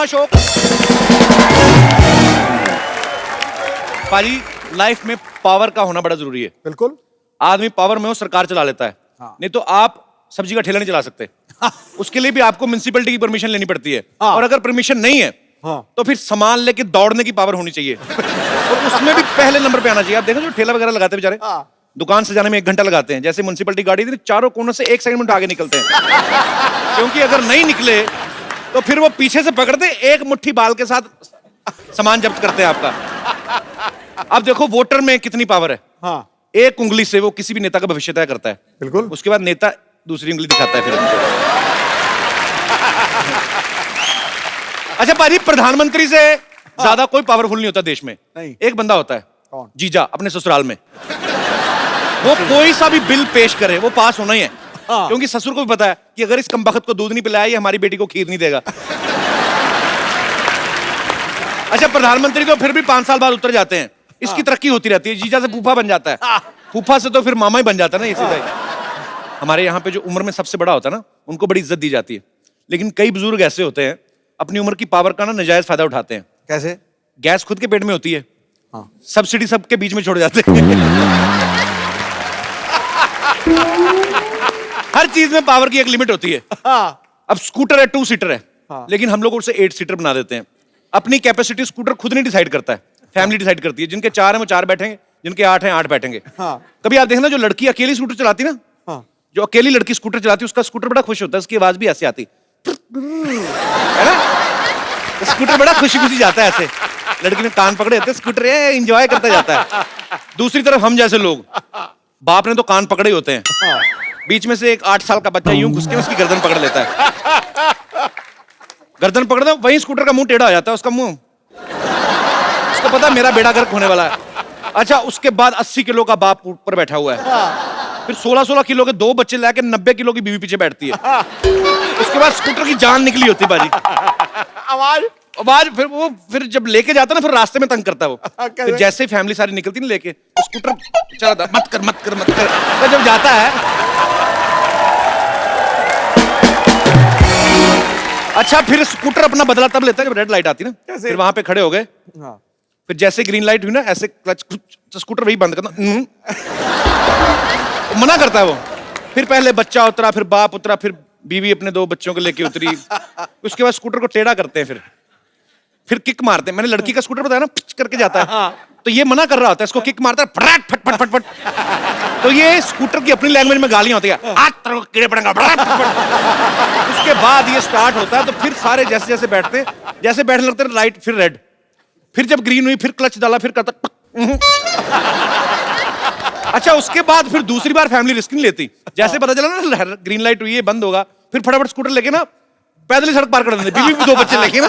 अशोक। पाजी, लाइफ में पावर का होना बड़ा जरूरी है। बिल्कुल। आदमी पावर में हो, सरकार चला लेता है। हाँ। नहीं तो आप सब्जी का ठेला नहीं चला सकते। उसके लिए भी आपको म्युनिसिपैलिटी की परमिशन लेनी पड़ती है। हाँ। और अगर परमिशन नहीं है तो फिर सामान लेके दौड़ने की पावर होनी चाहिए। और उसमें भी पहले नंबर पे आना चाहिए। आप देखो जो ठेला वगैरह लगाते हैं बेचारे, दुकान से जाने में 1 घंटा लगाते हैं। जैसे म्युनिसिपैलिटी गाड़ी थी, चारों कोनों से 1 सेकंड में आगे निकलते हैं। क्योंकि अगर नहीं निकले तो फिर वो पीछे से पकड़ते, एक मुट्ठी बाल के साथ सामान जब्त करते हैं आपका। अब देखो वोटर में कितनी पावर है। हाँ। एक उंगली से वो किसी भी नेता का भविष्य तय करता है। बिल्कुल। उसके बाद नेता दूसरी उंगली दिखाता है फिर उनको। अच्छा पाजी, प्रधानमंत्री से ज्यादा कोई पावरफुल नहीं होता देश में। नहीं। एक बंदा होता है। कौन? जीजा, अपने ससुराल में। वो कोई सा भी बिल पेश करे वो पास होना ही है। हाँ। क्योंकि ससुर को भी पता है कि अगर इस कमबख्त को दूध नहीं पिलाया, ये हमारी बेटी को खीर नहीं देगा। अच्छा, प्रधानमंत्री तो फिर भी 5 साल बाद उतर जाते हैं। इसकी तरक्की होती रहती है। जीजा से फूफा बन जाता है। फूफा से तो फिर मामा ही बन जाता है ना, ये सीधा। हमारे यहाँ पे जो उम्र में सबसे बड़ा होता है ना, उनको बड़ी इज्जत दी जाती है। लेकिन कई बुजुर्ग ऐसे होते हैं, अपनी उम्र की पावर का ना नाजायज फायदा उठाते हैं। कैसे? गैस खुद के पेट में होती है, हाँ। सब्सिडी सबके बीच में छोड़ जाते हैं। हर चीज में पावर की एक लिमिट होती है। अब स्कूटर है 2 सीटर है, लेकिन हम लोग उसे 8 सीटर बना देते हैं। अपनी कैपेसिटी स्कूटर खुद नहीं डिसाइड करता है, फैमिली डिसाइड करती है। जिनके 4 हैं वो 4 बैठेंगे, जिनके 8 हैं 8 बैठेंगे। कभी आप देखना, जो लड़की अकेली स्कूटर चलाती ना, जो अकेली लड़की स्कूटर चलाती है, उसका स्कूटर बड़ा खुश होता है, उसकी आवाज भी ऐसे आती है ना। स्कूटर बड़ा खुशी खुशी जाता है ऐसे। लड़की ने कान पकड़े होते, स्कूटर एंजॉय करता जाता है। दूसरी तरफ हम जैसे लोग, बाप ने तो कान पकड़े होते हैं, बीच में से एक 8 साल का बच्चा यूं घुस के उसकी गर्दन पकड़ लेता है। गर्दन पकड़ दो, वहीं स्कूटर का मुंह टेढ़ा हो जाता है, उसका मुंह। उसको पता मेरा बेड़ा गर्क होने वाला है। अच्छा, उसके बाद 80 किलो का बाप ऊपर बैठा हुआ है। फिर 16-16 किलो के 2 बच्चे लाके 90 किलो की बीवी पीछे बैठती है। उसके बाद स्कूटर की जान निकली होती बाजी। आवाज फिर जब लेके जाता ना, फिर रास्ते में तंग करता है वो। फिर जैसे ही फैमिली सारी निकलती ना लेके, तो स्कूटर चला मत कर। तो जब जाता है, अच्छा फिर स्कूटर अपना बदला तब लेता है जब रेड लाइट आती ना। फिर वहां पे खड़े हो गए, फिर जैसे ग्रीन लाइट हुई ना, ऐसे क्लच, तो स्कूटर वही बंद करना। मना करता है वो। फिर पहले बच्चा उतरा, फिर बाप उतरा, फिर बीवी अपने 2 बच्चों को लेके उतरी। उसके बाद स्कूटर को टेढ़ा करते हैं, फिर किक मारते हैं। मैंने लड़की का स्कूटर बताया ना, पिच करके जाता है। तो ये मना कर रहा होता है, इसको किक मारता है, फटाक फट फट फट फट। तो ये स्कूटर की अपनी लैंग्वेज में गालियां होती है, आज तेरे को कीड़े पड़ेंगे, फटाक फट फट। उसके बाद ये स्टार्ट होता है, तो फिर सारे जैसे जैसे बैठते, जैसे बैठने लगते, लाइट फिर रेड, फिर जब ग्रीन हुई, फिर क्लच डाला, फिर करता। अच्छा, उसके बाद फिर दूसरी बार फैमिली रिस्क नहीं लेती। जैसे पता चला ना ग्रीन लाइट हुई है, बंद होगा, फिर फटाफट स्कूटर लेके ना पैदल ही सड़क पार कर देते, बीवी भी 2 बच्चे लेके ना।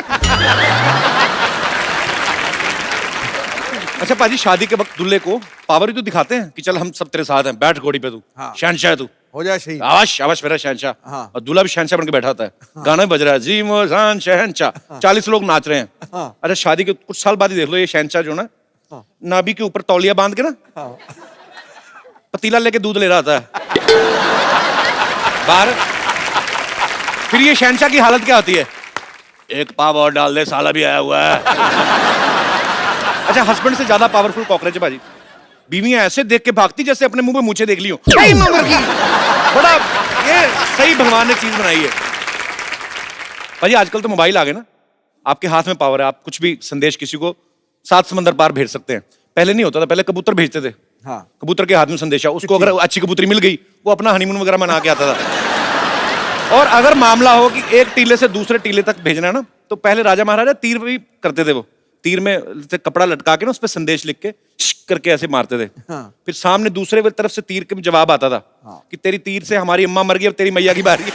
अच्छा पाजी, शादी के वक्त दूल्हे को पावर ही तो दिखाते हैं कि चल हम सब तेरे साथ हैं, बैठ घोड़ी पे तू, शहंशाह है तू, हो जाए सही। आवाज मेरा शहंशाह। और दूल्हा भी शहंशाह बन के बैठा होता है। गाना भी बज रहा है, जी मोजान शहंशाह। 40 लोग नाच रहे हैं। अच्छा, शादी के कुछ साल बाद ही देख लो, ये शहंशाह जो ना, नाभि के ऊपर तौलिया बांध के ना पतीला लेके दूध ले रहा था बाहर। फिर ये शहंशाह की हालत क्या होती है? एक पाव और डाल दे, साला भी आया हुआ है। अच्छा, हस्बैंड से ज्यादा पावरफुल कॉकरोच है भाजी। बीवियां ऐसे देख के भागती जैसे अपने मुंह पे मूछें देख ली हो। बड़ा ये सही भगवान ने चीज बनाई है भाजी। आजकल तो मोबाइल आ गए ना, आपके हाथ में पावर है। आप कुछ भी संदेश किसी को 7 समंदर पार भेज सकते हैं। पहले नहीं होता था, पहले कबूतर भेजते थे। कबूतर के हाथ में संदेशा, उसको अगर अच्छी कबूतरी मिल गई, वो अपना हनीमून वगैरह मना के आता था। और अगर मामला हो कि एक टीले से दूसरे टीले तक भेजना है ना, तो पहले राजा महाराजा तीर भी करते थे। वो तीर में से कपड़ा लटका के ना, उस पर संदेश लिख के करके ऐसे मारते थे। फिर सामने दूसरे तरफ से तीर के जवाब आता था कि तेरी तीर से हमारी अम्मा मर गई, अब तेरी मैया की बारी है।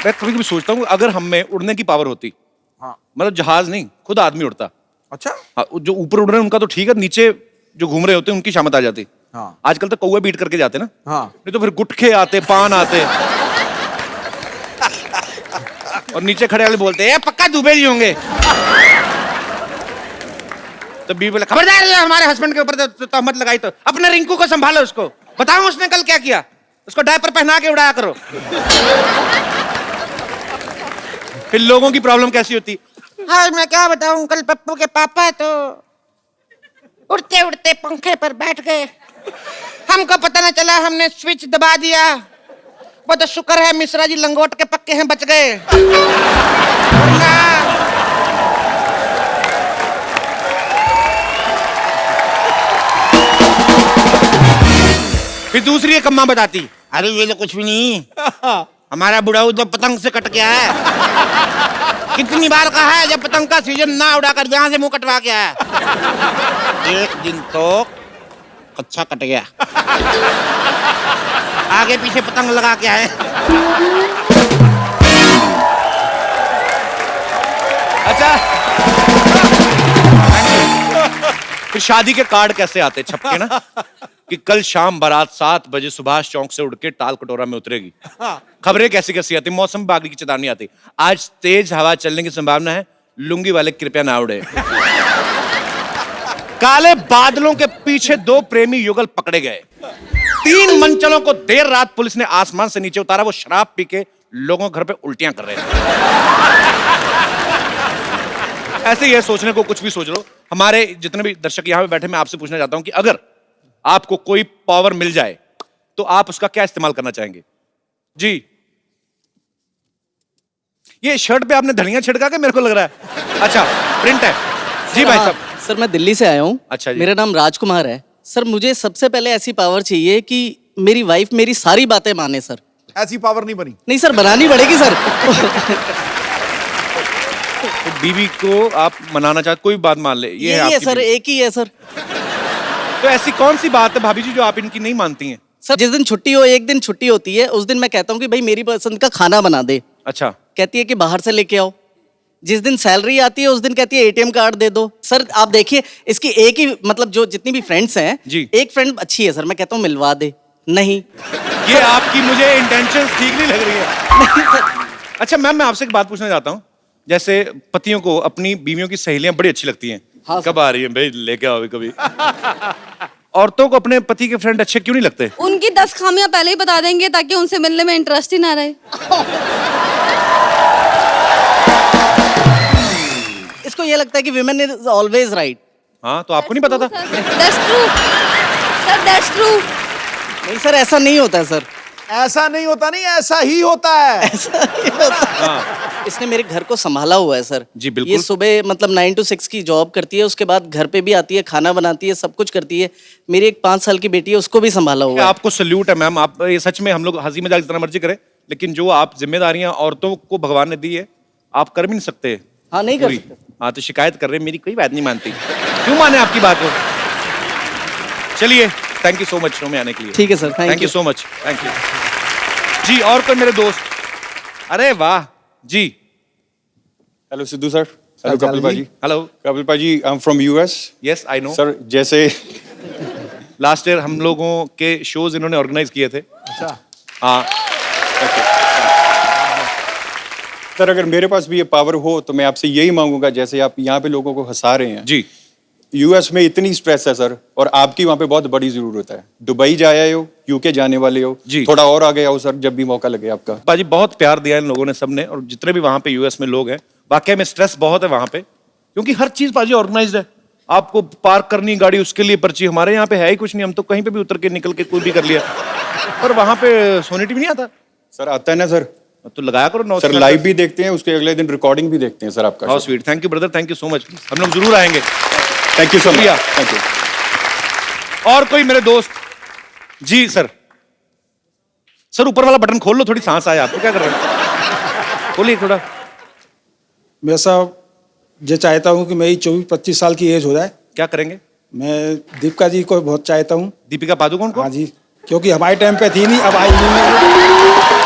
मैं कभी कभी सोचता हूँ, अगर हम में उड़ने की पावर होती, मतलब जहाज नहीं, खुद आदमी उड़ता। अच्छा, जो ऊपर उड़ रहे हैं उनका तो ठीक है, नीचे जो घूम रहे होते हैं उनकी शामत आ जाती। आजकल तो कौवे बीट करके जाते ना, नहीं तो फिर गुटखे आते, पान आते। और नीचे खड़े वाले बोलते हैं पक्का दुबे जी होंगे। तो बीवी बोले, खबरदार है, हमारे हस्बैंड के ऊपर तहमत लगाई तो अपने रिंकू को संभालो, उसको बताओ उसने कल क्या किया, उसको डायपर पहना के उड़ाया करो। फिर लोगों की प्रॉब्लम कैसी होती? हाँ मैं क्या बताऊं, कल पप्पू के पापा तो उड़ते उड़ते पंखे पर बैठ गए, हमको पता न चला, हमने स्विच दबा दिया। वो तो शुक्र है मिश्रा जी लंगोट के पक्के हैं, बच गए। फिर दूसरी एक अम्मा बताती, अरे ये तो कुछ भी नहीं, हमारा बुढ़ाऊ तो पतंग से कट गया है। कितनी बार कहा है जब पतंग का सीजन ना उड़ाकर यहाँ से मुंह कटवा के आया। एक दिन तो अच्छा कट गया, आगे पीछे पतंग लगा के आए। अच्छा फिर शादी के कार्ड कैसे आते छपके ना कि कल शाम बारात 7 बजे सुभाष चौक से उड़ के टाल कटोरा में उतरेगी। खबरें कैसी कैसी आती, मौसम विभाग की चेतावनी आती, आज तेज हवा चलने की संभावना है, लुंगी वाले कृपया ना उड़े। काले बादलों के पीछे 2 प्रेमी युगल पकड़े गए। 3 मंचलों को देर रात पुलिस ने आसमान से नीचे उतारा, वो शराब पी के लोगों के घर पे उल्टियां कर रहे थे। ऐसे ही है, सोचने को कुछ भी सोच लो। हमारे जितने भी दर्शक यहां पे बैठे, मैं आपसे पूछना चाहता हूं कि अगर आपको कोई पावर मिल जाए तो आप उसका क्या इस्तेमाल करना चाहेंगे? जी, ये शर्ट पे आपने धनिया छिड़का के मेरे को लग रहा है। अच्छा, प्रिंट है जी भाई साहब। सर मैं दिल्ली से आया हूँ। अच्छा जी। मेरा नाम राजकुमार है सर। मुझे सबसे पहले ऐसी पावर चाहिए कि मेरी वाइफ मेरी सारी बातें माने सर। ऐसी पावर नहीं बनी। नहीं सर, बनानी पड़ेगी सर। तो बीवी को आप मनाना चाहते, कोई बात मान ले, ये है यही है आपकी सर, बीवी। एक ही है सर। तो ऐसी कौन सी बात है भाभी जी जो आप इनकी नहीं मानती हैं? सर जिस दिन छुट्टी हो, एक दिन छुट्टी होती है, उस दिन मैं कहता हूँ कि भाई मेरी पसंद का खाना बना दे। अच्छा, कहती है कि बाहर से लेके आओ। जिस दिन सैलरी आती है उस दिन कहती है एटीएम कार्ड दे दो। सर आप देखिए, इसकी एक ही मतलब जो जितनी भी फ्रेंड्स हैं जी। एक फ्रेंड अच्छी है सर, मैं कहता हूँ मिलवा दे, नहीं। ये आपकी मुझे इंटेंशंस ठीक नहीं लग रही है। नहीं सर। अच्छा मैम, मैं आपसे एक बात पूछना चाहता हूँ, जैसे पतियों को अपनी बीवियों की सहेलियां बड़ी अच्छी लगती हैं। हाँ, कब आ रही है भाई, लेके आओ कभी। औरतों को अपने पति के फ्रेंड अच्छे क्यों नहीं लगते? उनकी 10 खामियां पहले ही बता देंगे ताकि उनसे मिलने में इंटरेस्ट ही ना रहे। इसको ये लगता है कि विमेन इज ऑलवेज राइट। हाँ, तो आपको नहीं पता था? That's true. Sir, that's true. नहीं सर, ऐसा नहीं होता है सर। ऐसा नहीं होता, नहीं ऐसा ही होता है। ऐसा नहीं होता है। इसने मेरे घर को संभाला हुआ है सर। जी, बिल्कुल। ये सुबह मतलब 9 to 6 की जॉब करती है, उसके बाद घर पे भी आती है, खाना बनाती है, सब कुछ करती है। मेरी एक 5 साल की बेटी है, उसको भी संभाला हुआ है। आपको सल्यूट है मैम। आप ये सच में, हम लोग हंसी मजाक जितना मर्जी करें, लेकिन जो आप जिम्मेदारियां औरतों को भगवान ने दी है, आप कर भी नहीं सकते। हाँ, नहीं कर सकते। हाँ, तो शिकायत कर रहे हैं, मेरी कोई बात नहीं मानती। क्यों माने आपकी बात को? चलिए, thank you so much show में आने के लिए। ठीक है sir, thank you so much, thank you ji. और कोई मेरे दोस्त? अरे वाह जी। Hello Sidhu sir. Hello Kapil paaji. Hello Kapil paaji, I am from US. Yes I know sir जैसे लास्ट ईयर हम लोगों के शोज इन्होंने ऑर्गेनाइज किए थे। अच्छा, हाँ, सर अगर मेरे पास भी ये पावर हो तो मैं आपसे यही मांगूंगा, जैसे आप यहाँ पे लोगों को हंसा रहे हैं जी। यूएस में इतनी स्ट्रेस है सर, और आपकी वहाँ पे बहुत बड़ी जरूरत है। दुबई जा आए हो, यूके जाने वाले हो जी। थोड़ा और आगे आओ सर, जब भी मौका लगे आपका। बाजी बहुत प्यार दिया इन लोगों ने, सबने, और जितने भी वहां पे यूएस में लोग हैं, वाकई में स्ट्रेस बहुत है वहां पे, क्योंकि हर चीज बाजी ऑर्गेनाइज्ड है। आपको पार्क करनी गाड़ी, उसके लिए पर्ची। हमारे यहाँ पे है ही कुछ नहीं, हम तो कहीं पे भी उतर के निकल के कोई भी कर लिया। पर वहां पे सोनिटी भी नहीं आता। सर आता है ना सर। तो लगाया करो 9 सर लाइव भी देखते हैं, उसके अगले दिन रिकॉर्डिंग भी देखते हैं सर आपका। How sweet, thank you brother, thank you so much. हम लोग जरूर आएंगे। थैंक यू सो मच, शुक्रिया। Thank you. और कोई मेरे दोस्त? जी सर। सर ऊपर वाला बटन खोल लो, थोड़ी सांस आए आपको। क्या कर रहे हैं? खोलिए थोड़ा। मैं साहब ये चाहता हूँ कि मेरी 24-25 साल की एज हो जाए। क्या करेंगे? मैं दीपिका जी को बहुत चाहता हूँ। दीपिका पादुकोण को? हाँ जी, क्योंकि हमारे टाइम पे थी नहीं, अब आई नहीं।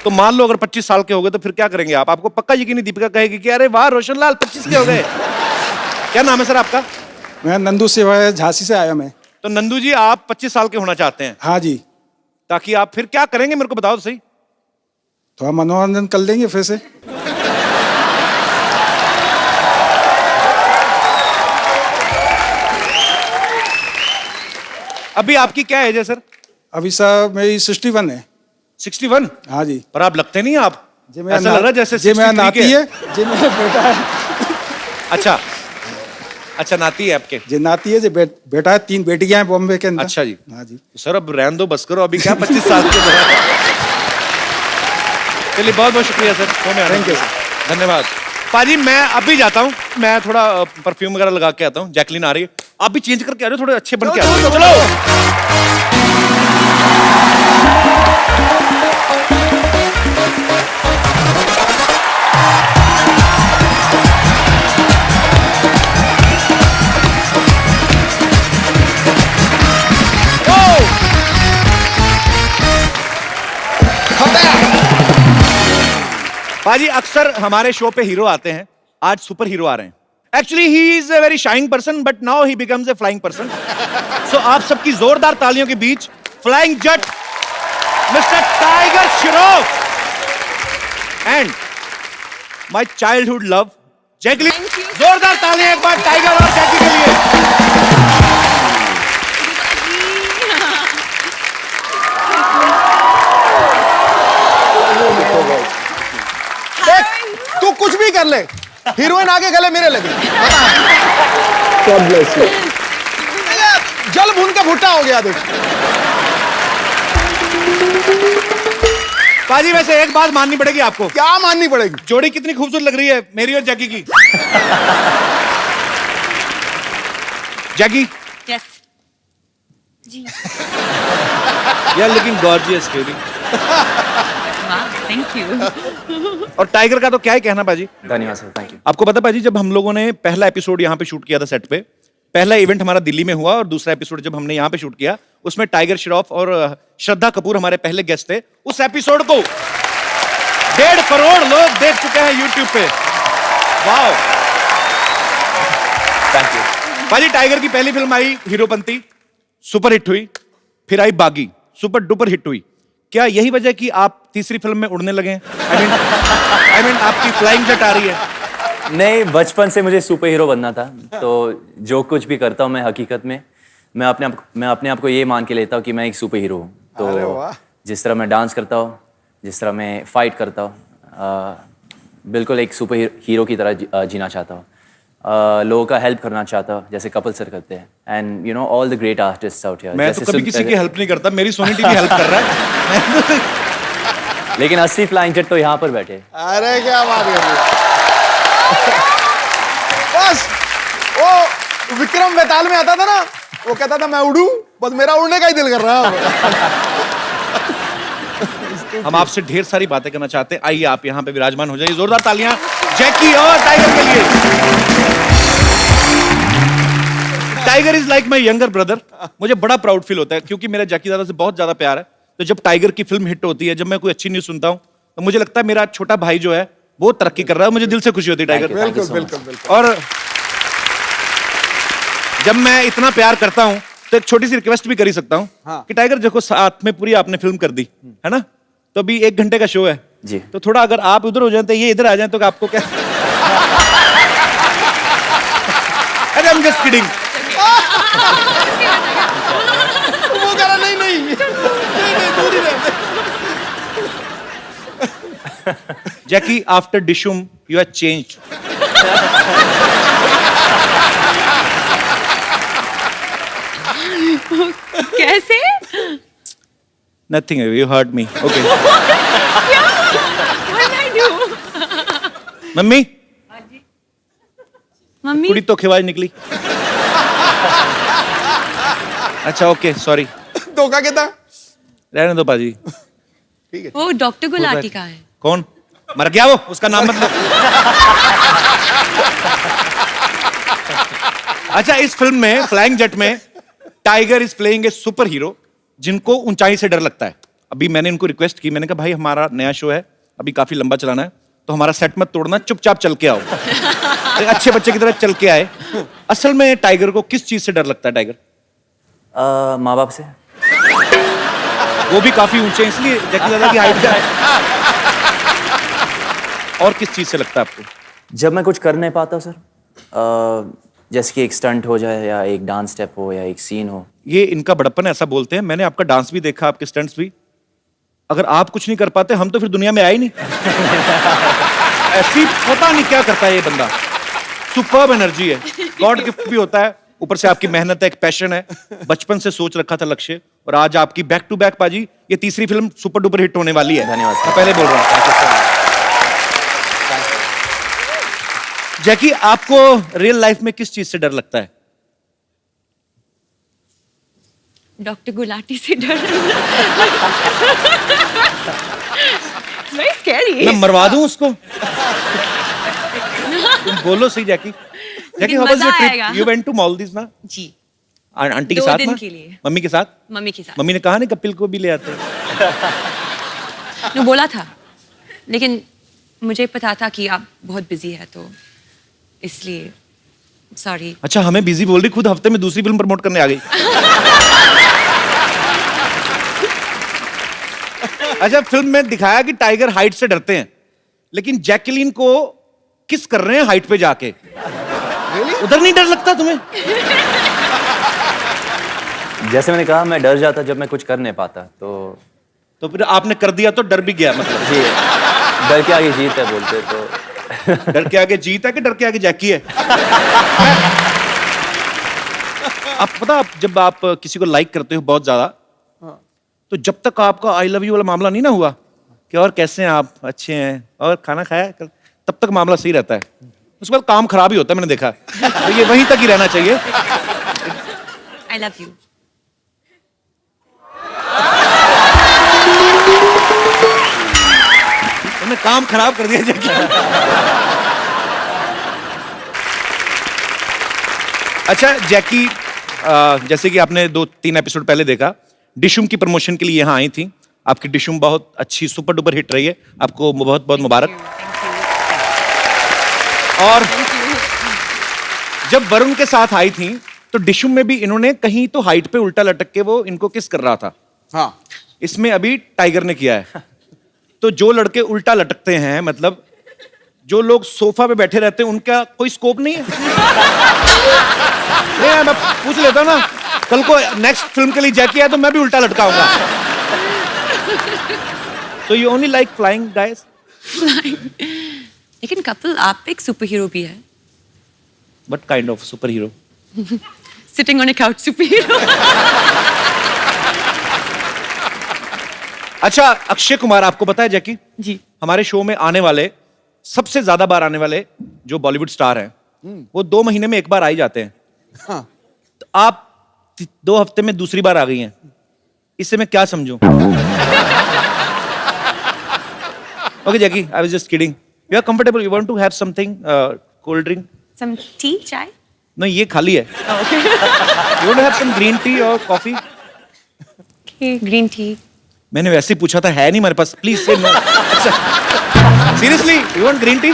तो मान लो अगर 25 साल के हो गए तो फिर क्या करेंगे आप? आपको पक्का यकीन नहीं दीपिका कहेगी कि अरे वाह रोशनलाल 25 के हो गए। क्या नाम है सर आपका? मैं नंदू से झांसी से आया मैं। तो नंदू जी आप 25 साल के होना चाहते हैं, हाँ जी, ताकि आप फिर क्या करेंगे मेरे को बताओ तो सही। थोड़ा मनोरंजन कर लेंगे फिर से। अभी आपकी क्या एज है सर? अभी साहब मेरी 61 है। 61? हाँ जी। पर आप लगते नहीं आप, जी मेरा ऐसा लग रहा है जैसे जी मेरा 63 नाती के। है, जी मेरा बेटा है, अच्छा, अच्छा नाती है आपके। जी नाती है, जी बेटा है, 3 बेटियां हैं बॉम्बे के अंदर। अच्छा जी। हाँ जी। सर अब रहने दो, बस करो, अभी क्या 25 साल के बाद। चलिए बहुत बहुत शुक्रिया सर, शो में आने Thank के you, लिए। धन्यवाद। पाजी मैं अभी जाता हूँ, मैं थोड़ा परफ्यूम वगैरह लगा के आता हूँ। जैकलीन आ रही है, आप भी चेंज करके आ रहे हो, थोड़े अच्छे बन के आ रहे हो। चलो पाजी अक्सर हमारे शो पे हीरो आते हैं, आज सुपर हीरो आ रहे हैं। Actually he is a very shying person but now he becomes a flying person. So आप सबकी जोरदार तालियों के बीच flying Jatt mister Tiger Shroff and my childhood love Jacqueline. जोरदार तालियां एक बार टाइगर और जैकी के लिए। तू कुछ भी कर ले, हीरोइन आगे गले मेरे लगे। जल भून का भुट्टा हो गया देख। पाजी वैसे एक बात माननी पड़ेगी आपको। क्या माननी पड़ेगी? जोड़ी कितनी खूबसूरत लग रही है मेरी और जैकी की। Jackie yes you are looking gorgeous baby. Thank you. और टाइगर का तो क्या ही कहना पाजी। धन्यवाद सर, थैंक यू। आपको पता पाजी जब हम लोगों ने पहला एपिसोड यहाँ पे शूट किया था सेट पे, पहला इवेंट हमारा दिल्ली में हुआ और दूसरा एपिसोड जब हमने यहाँ पे शूट किया उसमें टाइगर श्रॉफ और श्रद्धा कपूर हमारे पहले गेस्ट थे। उस एपिसोड को 1.5 करोड़ लोग देख चुके हैं यूट्यूब पे। Wow thank you. पाजी टाइगर की पहली फिल्म आई हीरोपंती, सुपर हिट हुई। फिर आई बागी, सुपर डुपर हिट हुई। क्या यही वजह कि आप तीसरी फिल्म में उड़ने लगे हैं? आई मीन आपकी फ्लाइंग जेट आ रही है। नहीं, बचपन से मुझे सुपर हीरो बनना था, तो जो कुछ भी करता हूँ मैं हकीकत में मैं अपने आप को ये मान के लेता हूँ कि मैं एक सुपर हीरो हूँ। तो जिस तरह मैं डांस करता हूँ, जिस तरह मैं फाइट करता हूँ, बिल्कुल एक सुपर हीरो की तरह जीना चाहता हूँ। लोगों का हेल्प करना चाहता हूँ जैसे कपिल सर करते हैं। And you know all the great artists out here. मैं तो कभी किसी की हेल्प नहीं करता, मेरी सोनी टीवी हेल्प कर रहा है। लेकिन 80 फ्लाइंग जेट तो यहाँ पर बैठे। अरे क्या बात कर रही है। बस वो विक्रम बेताल में आता था ना, वो कहता था मैं उड़ूं, बस मेरा उड़ने का ही दिल कर रहा है। हम आपसे ढेर सारी बातें करना चाहते हैं, आइए आप यहाँ पे विराजमान हो जाइए। जोरदार तालियां जैकी और टाइगर के लिए। Tiger is like my younger brother. मुझे बड़ा प्राउड फील होता है क्योंकि मेरा जैकी दादा से बहुत ज्यादा प्यार है। तो जब टाइगर की फिल्म हिट होती है, जब मैं कोई अच्छी न्यूज सुनता हूँ तो मुझे लगता है मेरा छोटा भाई जो है वो तरक्की कर रहा है। मुझे दिल से खुशी होती है टाइगर। बिल्कुल बिल्कुल बिल्कुल। और जब मैं इतना प्यार करता हूं तो एक छोटी सी रिक्वेस्ट भी कर ही सकता हूं कि टाइगर देखो साथ में पूरी आपने फिल्म कर दी है ना, तो अभी 1 घंटे का शो है जी। तो थोड़ा अगर आप उधर हो जाए तो ये इधर आ जाए तो आपको क्या। अरे I'm just kidding। वो कह रहा नहीं नहीं नहीं दूर ही रह। Jackie after Dishoom you have changed. कैसे? Nothing, you hurt me. Okay mummy mummy कुड़ी तो खिवाज निकली। अच्छा ओके सॉरी, धोखा कितना? रहने दो पाजी। वो डॉक्टर गुलाटी का है। कौन मर गया? वो उसका नाम मत लो। अच्छा इस फिल्म में फ्लाइंग जेट में tiger is playing a super hero जिनको ऊंचाई से डर लगता है। अभी मैंने इनको रिक्वेस्ट की, मैंने कहा भाई हमारा नया शो है, अभी काफी लंबा चलाना है, तो हमारा सेट मत तोड़ना, चुपचाप चल के आओ। एक अच्छे बच्चे की तरह चल के आए। असल में टाइगर को किस चीज से डर लगता है? टाइगर माँ बाप से। वो भी काफी ऊंचे हैं इसलिए जैकी दादा की हाइट का है। और किस चीज से लगता है आपको? जब मैं कुछ कर नहीं पाता सर, जैसे कि एक स्टंट हो जाए या एक डांस स्टेप हो या एक सीन हो। ये इनका बड़प्पन है, ऐसा बोलते हैं। मैंने आपका डांस भी देखा, आपके स्टंट्स भी। अगर आप कुछ नहीं कर पाते हम तो फिर दुनिया में आए ही नहीं। ऐसी पता नहीं क्या करता है ये बंदा। सुपर्ब एनर्जी है, गॉड गिफ्ट भी होता है, ऊपर से आपकी मेहनत है, एक पैशन है, बचपन से सोच रखा था लक्ष्य, और आज आपकी बैक टू बैक पाजी ये तीसरी फिल्म सुपर डुपर हिट होने वाली है। धन्यवाद सर। मैं पहले बोल रहा हूँ। जैकी, आपको रियल लाइफ में किस चीज से डर लगता है? डॉक्टर गुलाटी से डर Very scary. मैं मरवा दूं उसको? तुम बोलो सही जैकी। जैकी, हाउ वाज मजा योर ट्रिप? आएगा। यू वेंट टू मालदीव्स ना? जी, आंटी के 2 साथ दिन ना? के लिए। मम्मी के साथ? मम्मी के साथ। मम्मी ने कहा नहीं कपिल को भी ले आते? ने बोला था, लेकिन मुझे पता था कि आप बहुत बिजी है, तो इसलिए सॉरी। अच्छा, हमें बिजी बोल रही, खुद हफ्ते में दूसरी फिल्म प्रमोट करने आ गई। अच्छा, फिल्म में दिखाया कि टाइगर हाइट से डरते हैं, लेकिन जैकलीन को किस कर रहे हैं हाइट पे जाके। उधर नहीं डर लगता तुम्हें? जैसे मैंने कहा, मैं डर जाता जब मैं कुछ कर नहीं पाता, तो फिर आपने कर दिया तो डर भी गया मतलब। जी, डर के आगे जीत है बोलते तो। डर के आगे जीत है कि डर के आगे जैकी है? आप पता, आप जब आप किसी को लाइक करते हो बहुत ज्यादा, तो जब तक आपका आई लव यू वाला मामला नहीं ना हुआ कि और कैसे हैं आप, अच्छे हैं और खाना खाया कल, तब तक मामला सही रहता है। उसके बाद काम खराब ही होता है, मैंने देखा। तो ये वहीं तक ही रहना चाहिए। I love you. तुमने काम खराब कर दिया जैकी। अच्छा जैकी, जैसे कि आपने 2-3 एपिसोड पहले देखा, डिशुम की प्रमोशन के लिए यहाँ आई थी। आपकी डिशुम बहुत अच्छी सुपर डुपर हिट रही है, आपको बहुत बहुत मुबारक। और जब वरुण के साथ आई थी तो डिशुम में भी इन्होंने कहीं तो हाइट पे उल्टा लटक के वो इनको किस कर रहा था। हाँ, इसमें अभी टाइगर ने किया है। तो जो लड़के उल्टा लटकते हैं, मतलब जो लोग सोफा पे बैठे रहते हैं, उनका कोई स्कोप नहीं है? नहीं, मैं पूछ लेता हूं ना, कल को नेक्स्ट फिल्म के लिए जैकी है तो मैं भी उल्टा लटकाऊंगा। तो you only like flying guys? लेकिन कपिल, आप एक सुपर हीरो भी है। What kind of super hero? Sitting on a couch super hero. अच्छा, अक्षय कुमार, आपको पता है जैकी, जी, हमारे शो में आने वाले, सबसे ज्यादा बार आने वाले जो बॉलीवुड स्टार हैं, वो 2 महीने में एक बार आ ही जाते हैं। हाँ। तो आप 2 हफ्ते में दूसरी बार आ गई हैं, इससे मैं क्या समझूं? Okay Jackie, I was just kidding. You are comfortable? You want to have something, cold drink? Some tea, chai? नहीं, ये खाली है। You want to have some green tea और कॉफी? Okay, green tea. मैंने वैसे ही पूछा था, है नहीं हमारे पास, please say no. Seriously, you want green tea?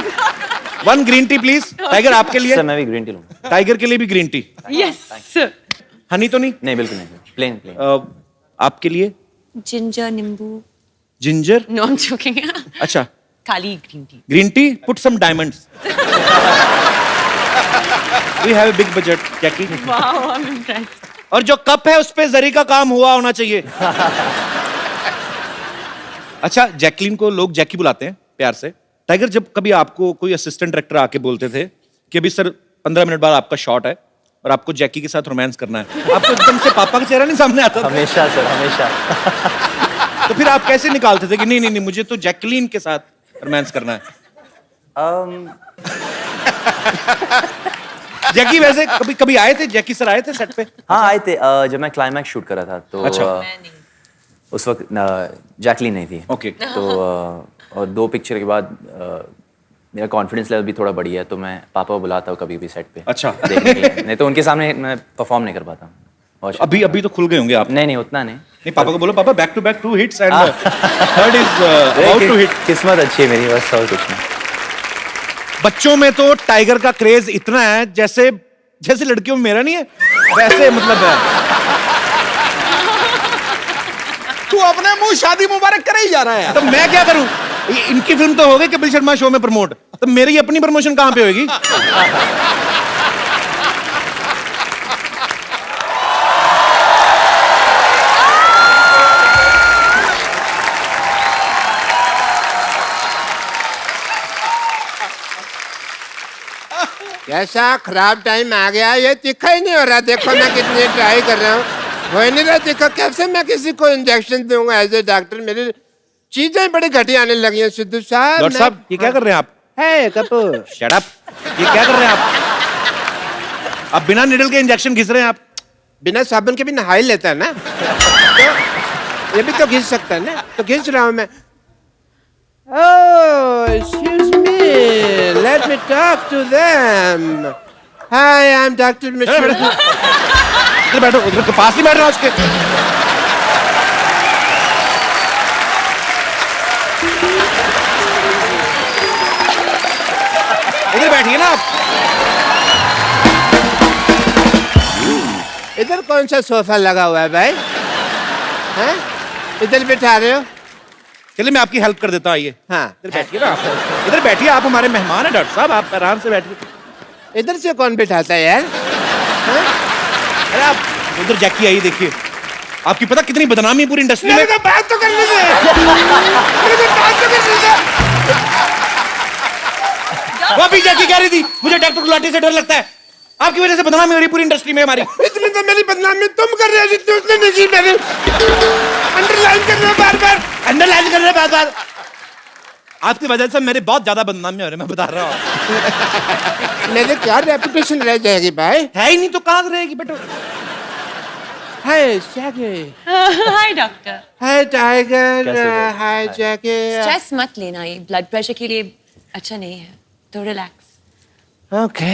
1 green tea please. Tiger, आपके लिए? सर मैं भी ग्रीन टी लूंगा। टाइगर के लिए भी green tea. Yes sir. Honey तो नहीं? नहीं, बिल्कुल नहीं, प्लेन। आपके लिए? जिंजर, नींबू। Ginger? No, I am joking. अच्छा, खाली green tea. Green tea, put some diamonds. We have a big budget Jackie. Wow, I am impressed. और जो कप है उस पे जरी का काम हुआ होना चाहिए। अच्छा, जैकलीन को लोग जैकी बुलाते हैं प्यार से। टाइगर, जब कभी आपको कोई असिस्टेंट डायरेक्टर आके बोलते थे कि अभी सर 15 मिनट बाद आपका शॉट है और आपको जैकी के साथ रोमांस करना है, आपको एकदम से पापा का चेहरा नहीं सामने आता था? हमेशा सर, हमेशा। तो फिर आप कैसे निकालते थे कि नहीं नहीं नहीं, मुझे तो जैकलीन के साथ रोमांस करना है? जैकी वैसे कभी कभी आए थे, जैकी सर आए थे सेट पे? हाँ, आए थे। जब मैं क्लाइमैक्स शूट कर रहा था तो अच्छा। उस वक्त जैकलीन नहीं थी। ओके। तो और 2 पिक्चर के बाद मेरा कॉन्फिडेंस लेवल भी थोड़ा बढ़ी है, तो मैं पापा को बुलाता हूँ कभी भी सेट पे। अच्छा। देखने के लिए। नहीं तो उनके सामने मैं परफॉर्म नहीं कर पाता। और अभी तो खुल गए होंगे आप? नहीं नहीं, उतना नहीं। नहीं, पापा को बोलो, पापा back to back 2 hits and third is about to hit. किस्मत अच्छी है मेरी, बस और कुछ नहीं। बच्चों में तो टाइगर का क्रेज इतना है, जैसे जैसे लड़कियों में मेरा नहीं है वैसे, मतलब है। तू अपने मुंह शादी मुबारक करे ही जा रहा है यार। तो मैं क्या करूं? इनकी फिल्म तो हो गई कपिल शर्मा शो में प्रमोट, तो मेरी अपनी प्रमोशन कहां पे होगी? कैसा खराब टाइम आ गया, ये तीखा ही नहीं हो रहा। देखो मैं कितनी ट्राई कर रहा हूँ, हो ही नहीं रहा तीखा। कैसे मैं किसी को इंजेक्शन दूंगा एज ए डॉक्टर? मेरी चीजें बड़ी घटिया आने लगी हैं सिद्धू साहब। डॉक्टर साहब ये क्या कर रहे हैं आप? है कपूर, शट अप। ये क्या कर रहे हैं आप बिना निडल के इंजेक्शन घिस रहे हैं आप। बिना साबुन के भी नहा ही लेता है ना, तो ये भी तो घिस सकता है ना, तो घिस रहा हूँ मैं। Oh, excuse me. Let me talk to them. Hi, I'm Dr. Mishra. इधर बैठो, उधर के पास ही बैठ रहा हूं उसके। इधर बैठिए ना आप। इधर कौन सा सोफा लगा हुआ है भाई? हैं? इधर बिठा रहे हो? चलिए मैं आपकी हेल्प कर देता हूँ, आइए। हाँ, इधर बैठिए ना आप। इधर बैठिए, आप हमारे मेहमान हैं डॉक्टर साहब, आप आराम से बैठिए। इधर से कौन बिठाता है यार? अरे आप उधर जैकी आई, देखिए आपकी पता कितनी बदनामी है पूरी इंडस्ट्री में। बात तो करने दे। वो अभी जैकी कह रही थी मुझे डॉक्टर गुलाटी से डर लगता है, आपकी वजह से बदनामी हो रही पूरी इंडस्ट्री में हमारी। इतनी तो मेरी बदनामी तुम कर रहे हो जितनी उसने नहीं की। मेरे अंडरलाइन कर रहे हो बार बार, अंडरलाइन कर रहे हैं बार बार। आपकी वजह से मेरे बहुत ज्यादा बदनामी हो रही है, मैं बता रहा हूँ। मेरे क्या रेपुटेशन रह जाएगी भाई? है ही नहीं तो कहाँ से रहेगी बेटो। Hi Jackie. Hi doctor. Hi Tiger. Hi Jackie. Stress मत लेना, ये ब्लड प्रेशर के लिए अच्छा नहीं है, तो relax. Okay.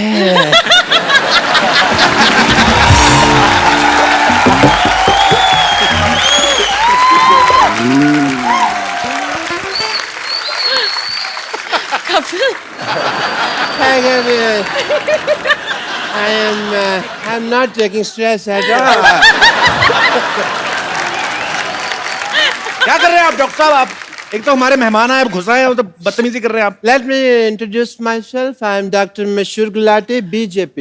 Tiger, I'm not taking stress at all. क्या कर रहे हैं आप डॉक्टर साहब? आप एक तो हमारे मेहमान आए, घुस आए हैं, तो बदतमीजी कर रहे हैं आप। Let me introduce myself. I'm Dr. Mashur Gulati, BJP.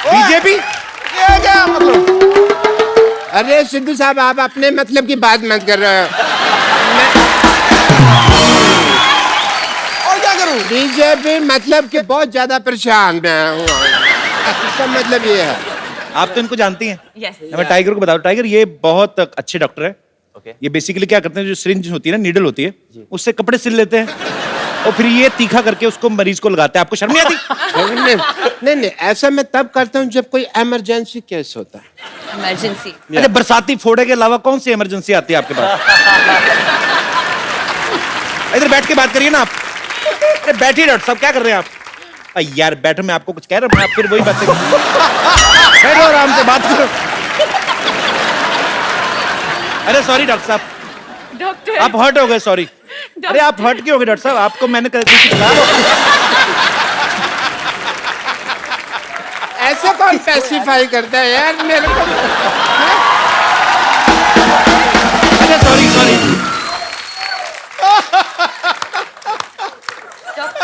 BJP ये क्या मतलब? अरे सिद्धू साहब, आप अपने मतलब की बात मत कर रहे हो। और क्या करूं? बीजेपी मतलब कि बहुत ज्यादा परेशान मैं हूँ। इसका मतलब ये है। आप तो इनको जानती हैं। यस। मैं टाइगर को बताऊं, टाइगर ये बहुत अच्छे डॉक्टर है। ओके। ये बेसिकली क्या करते हैं, जो सिरिंज होती है ना, नीडल होती है, उससे कपड़े सिल लेते हैं और फिर ये तीखा करके उसको मरीज को लगाते हैं। आपको शर्म नहीं आती? नहीं, ऐसा मैं तब करता हूँ जब कोई इमरजेंसी केस होता है। इमरजेंसी। अरे बरसाती फोड़े के अलावा कौन सी इमरजेंसी आती है आपके पास? इधर बैठ के बात करिए ना आप। अरे बैठिए डॉक्टर साहब, क्या कर रहे हैं आप? यार बैठो, मैं आपको कुछ कह रहा हूँ, आप फिर वही बातें बैठो, आराम से बात करो। अरे सॉरी डॉक्टर साहब, डॉक्टर आप हर्ट हो गए, सॉरी। अरे आप हर्ट क्यों हो गए डॉक्टर साहब? आपको मैंने कुछ कहा? ऐसे कौन स्पेसिफाई करता है यार मेरे को? अरे सॉरी।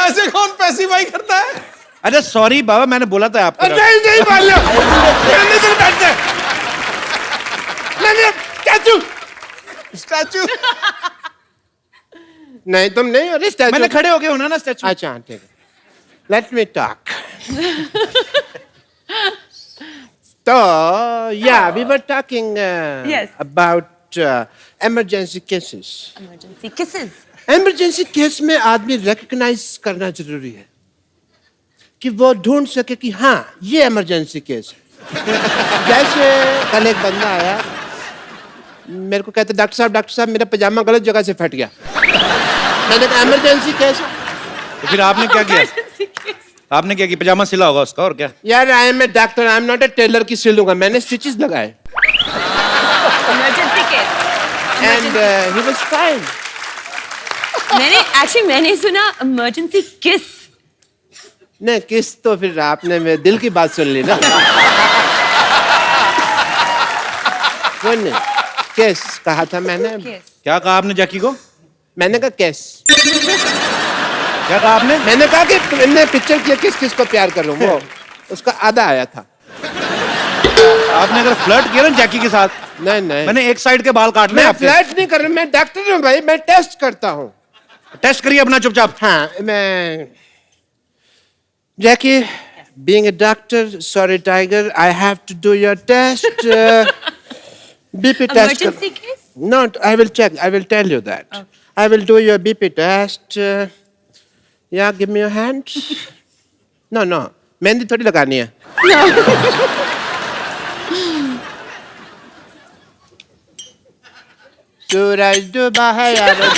ऐसे कौन पैसिफाई करता है? अरे सॉरी बाबा, मैंने बोला था आपको। नहीं मान लो। नहीं बैठते। नहीं स्टैचू। स्टैचू? नहीं तुम नहीं हो स्टैचू। मैंने खड़े हो गए होना ना स्टैचू। अच्छा ठीक है। Let me talk. तो yeah we were talking Yes. About emergency cases. Emergency kisses. Emergency case में आदमी रिकग्नाइज करना जरूरी है कि वो ढूंढ सके कि हाँ ये इमरजेंसी केस है। जैसे कल एक बंदा आया, मेरे को कहते डॉक्टर साहब मेरा पजामा गलत जगह से फट गया। मैंने कहा इमरजेंसी केस है। तो फिर आपने क्या किया? आपने क्या किया? पजामा सिला होगा उसका, और क्या? यार I am a doctor, I am not a tailor की सिलूंगा। मैंने स्टिचेस लगाए emergency case. And he was fine. मैंने सुना इमरजेंसी किस। नहीं किस तो फिर आपने मेरे दिल की बात सुन ली ना। वो नहीं, केस कहा था मैंने। क्या कहा आपने जैकी को? मैंने कहा केस। क्या कहा आपने? मैंने कहा कि मैंने पिक्चर किया किस को प्यार करूं, वो उसका आधा आया था। आपने अगर फ्लर्ट किया ना जैकी के साथ, नहीं मैंने एक साइड के बाल काटने मैं आपके। फ्लर्ट नहीं कर रहा, मैं डॉक्टर हूँ भाई, मैं टेस्ट करता हूँ। टेस्ट करिए अपना चुपचाप। हाँ मैं Jackie, being a doctor, sorry Tiger, I have to do your test. BP test. Emergency case? No, I will check. I will tell you that. Okay. I will do your BP test. Yeah, give me your hand. No, no. Mehndi थोड़ी लगानी है. सूरज डूबा है यार इसमें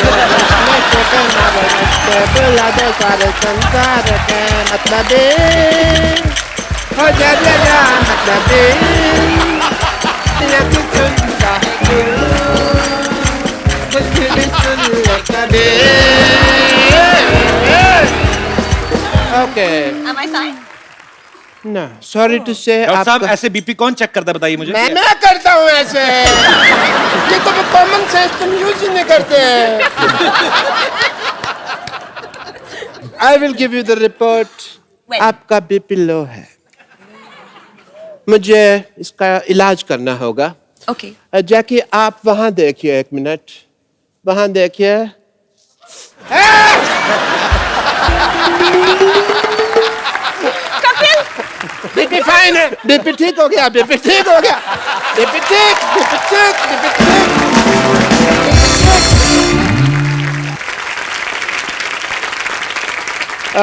तो करना बरसते बुला दे सारे संसार के मतलब हो जा मतलब तेरा की सुनता है ओके Am I fine? ना सॉरी टू से डॉक्टर साहब ऐसे बीपी कौन चेक करता है बताइए मुझे। मैं करता हूँ ऐसे ये तो कॉमन सेंस तुम यूज ही नहीं करते I will give you the report When? आपका बीपी लो है मुझे इसका इलाज करना होगा Okay. जैकी आप वहां देखिए 1 मिनट वहां देखिए बीपी फाइन है बीपी ठीक हो गया बीपी ठीक हो गया बीपी ठीक बीपी ठीक बीपी ठीक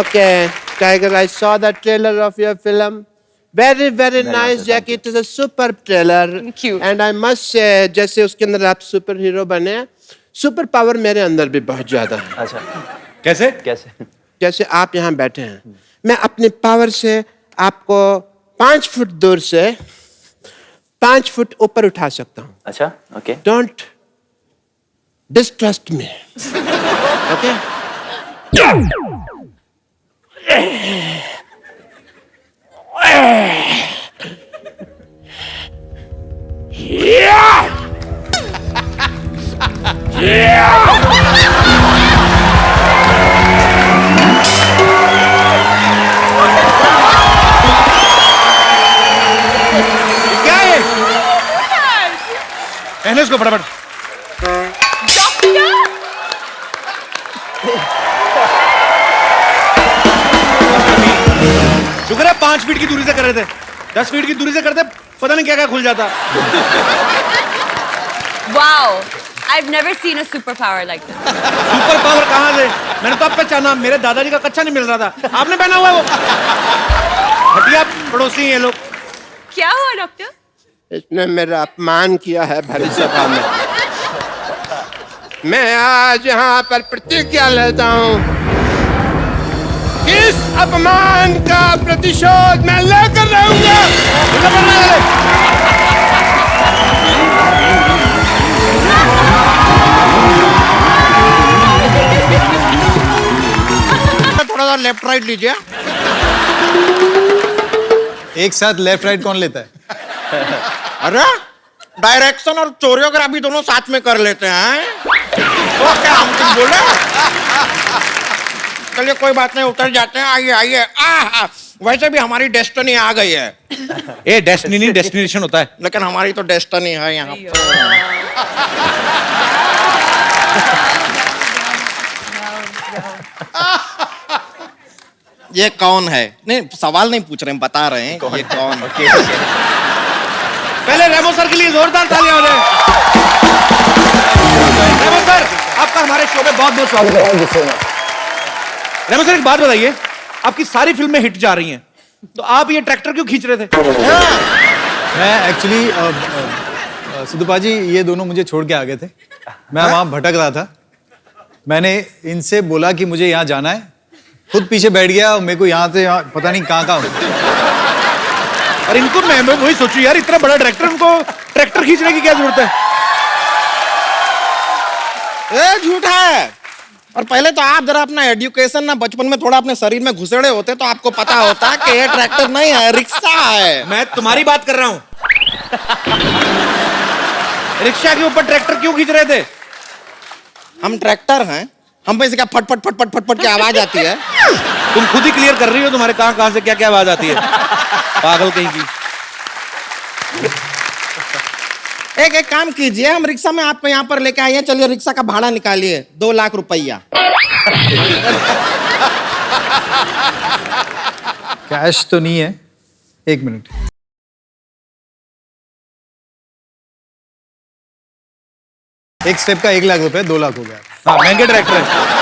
Okay, Tiger, I saw the trailer of your film. Very nice, Jackie. It is a super trailer. Thank you. And I must say, जैसे उसके अंदर आप सुपर हीरो बने, सुपर पावर मेरे अंदर भी बहुत ज्यादा है. अच्छा कैसे? कैसे? जैसे आप यहाँ बैठे हैं, मैं अपने पावर से आपको 5 फुट दूर से 5 फुट ऊपर उठा सकता हूँ. अच्छा okay Don't distrust me. Okay? क्या है? पहने इसको फटाफट। शुक्र है 5 फीट की दूरी से कर रहे थे, 10 फीट की दूरी से करते पता नहीं क्या क्या खुल जाता। Wow. I've never seen a superpower like this. Super power कहाँ से? मैंने तो अब पहचाना, मेरे दादाजी का कच्चा नहीं मिल रहा था, आपने पहना हुआ है वो। हटिया पड़ोसी हैं ये लोग। क्या हुआ डॉक्टर? इसने मेरा अपमान किया है भरी सभा में। मैं आज यहाँ पर प्रतिज्ञा लेता हूँ, इस अपमान का प्रतिशोध मैं लेकर रहूंगा। थोड़ा सा लेफ्ट राइट लीजिए। एक साथ लेफ्ट राइट कौन लेता है? अरे डायरेक्शन और कोरियोग्राफी दोनों साथ में कर लेते हैं। तो क्या हम कुछ बोले? चलिए कोई बात नहीं, उतर जाते हैं। आइए आइए। वैसे भी हमारी डेस्टिनी आ गई है। ए डेस्टिनी नहीं डेस्टिनेशन होता है। लेकिन हमारी तो डेस्टिनी है यहाँ पे। ये कौन है? नहीं सवाल नहीं पूछ रहे हैं, बता रहे हैं ये कौन है। पहले रेमो सर के लिए जोरदार तालियां हो जाए। रेमो सर आपका हमारे शो में बहुत बहुत स्वागत है। रेमो सर एक बात बताइए, आपकी सारी फिल्में हिट जा रही हैं, तो आप ये ट्रैक्टर क्यों खींच रहे थे? मैं एक्चुअली सिद्धू जी ये दोनों मुझे छोड़ के आ गए थे, मैं वहाँ भटक रहा था। मैंने इनसे बोला कि मुझे यहाँ जाना है, खुद पीछे बैठ गया और मेरे को यहाँ से यहाँ पता नहीं कहाँ और इनको मैं वही सोचू यार, इतना बड़ा ट्रैक्टर, उनको ट्रैक्टर खींचने की क्या जरूरत है? ए झूठा है। और पहले तो आप जरा अपना एजुकेशन ना बचपन में थोड़ा अपने शरीर में घुसेड़े होते तो आपको पता होता कि ये ट्रैक्टर नहीं है, रिक्शा है। मैं तुम्हारी बात कर रहा हूं। रिक्शा के ऊपर ट्रैक्टर क्यों खींच रहे थे? हम ट्रैक्टर हैं, हम पे से क्या फट फट फट फट फट फट की आवाज आती है। तुम खुद ही क्लियर कर रही हो, तुम्हारे कहां से क्या क्या आवाज आती है, पागल कहीं की। एक काम कीजिए, हम रिक्शा में आपको यहाँ पर लेके आए हैं, चलिए रिक्शा का भाड़ा निकालिए, 2 लाख रुपया। कैश तो नहीं है, 1 मिनट। एक स्टेप का 1 लाख रुपए, 2 लाख हो गया। हाँ महंगे डायरेक्टर है।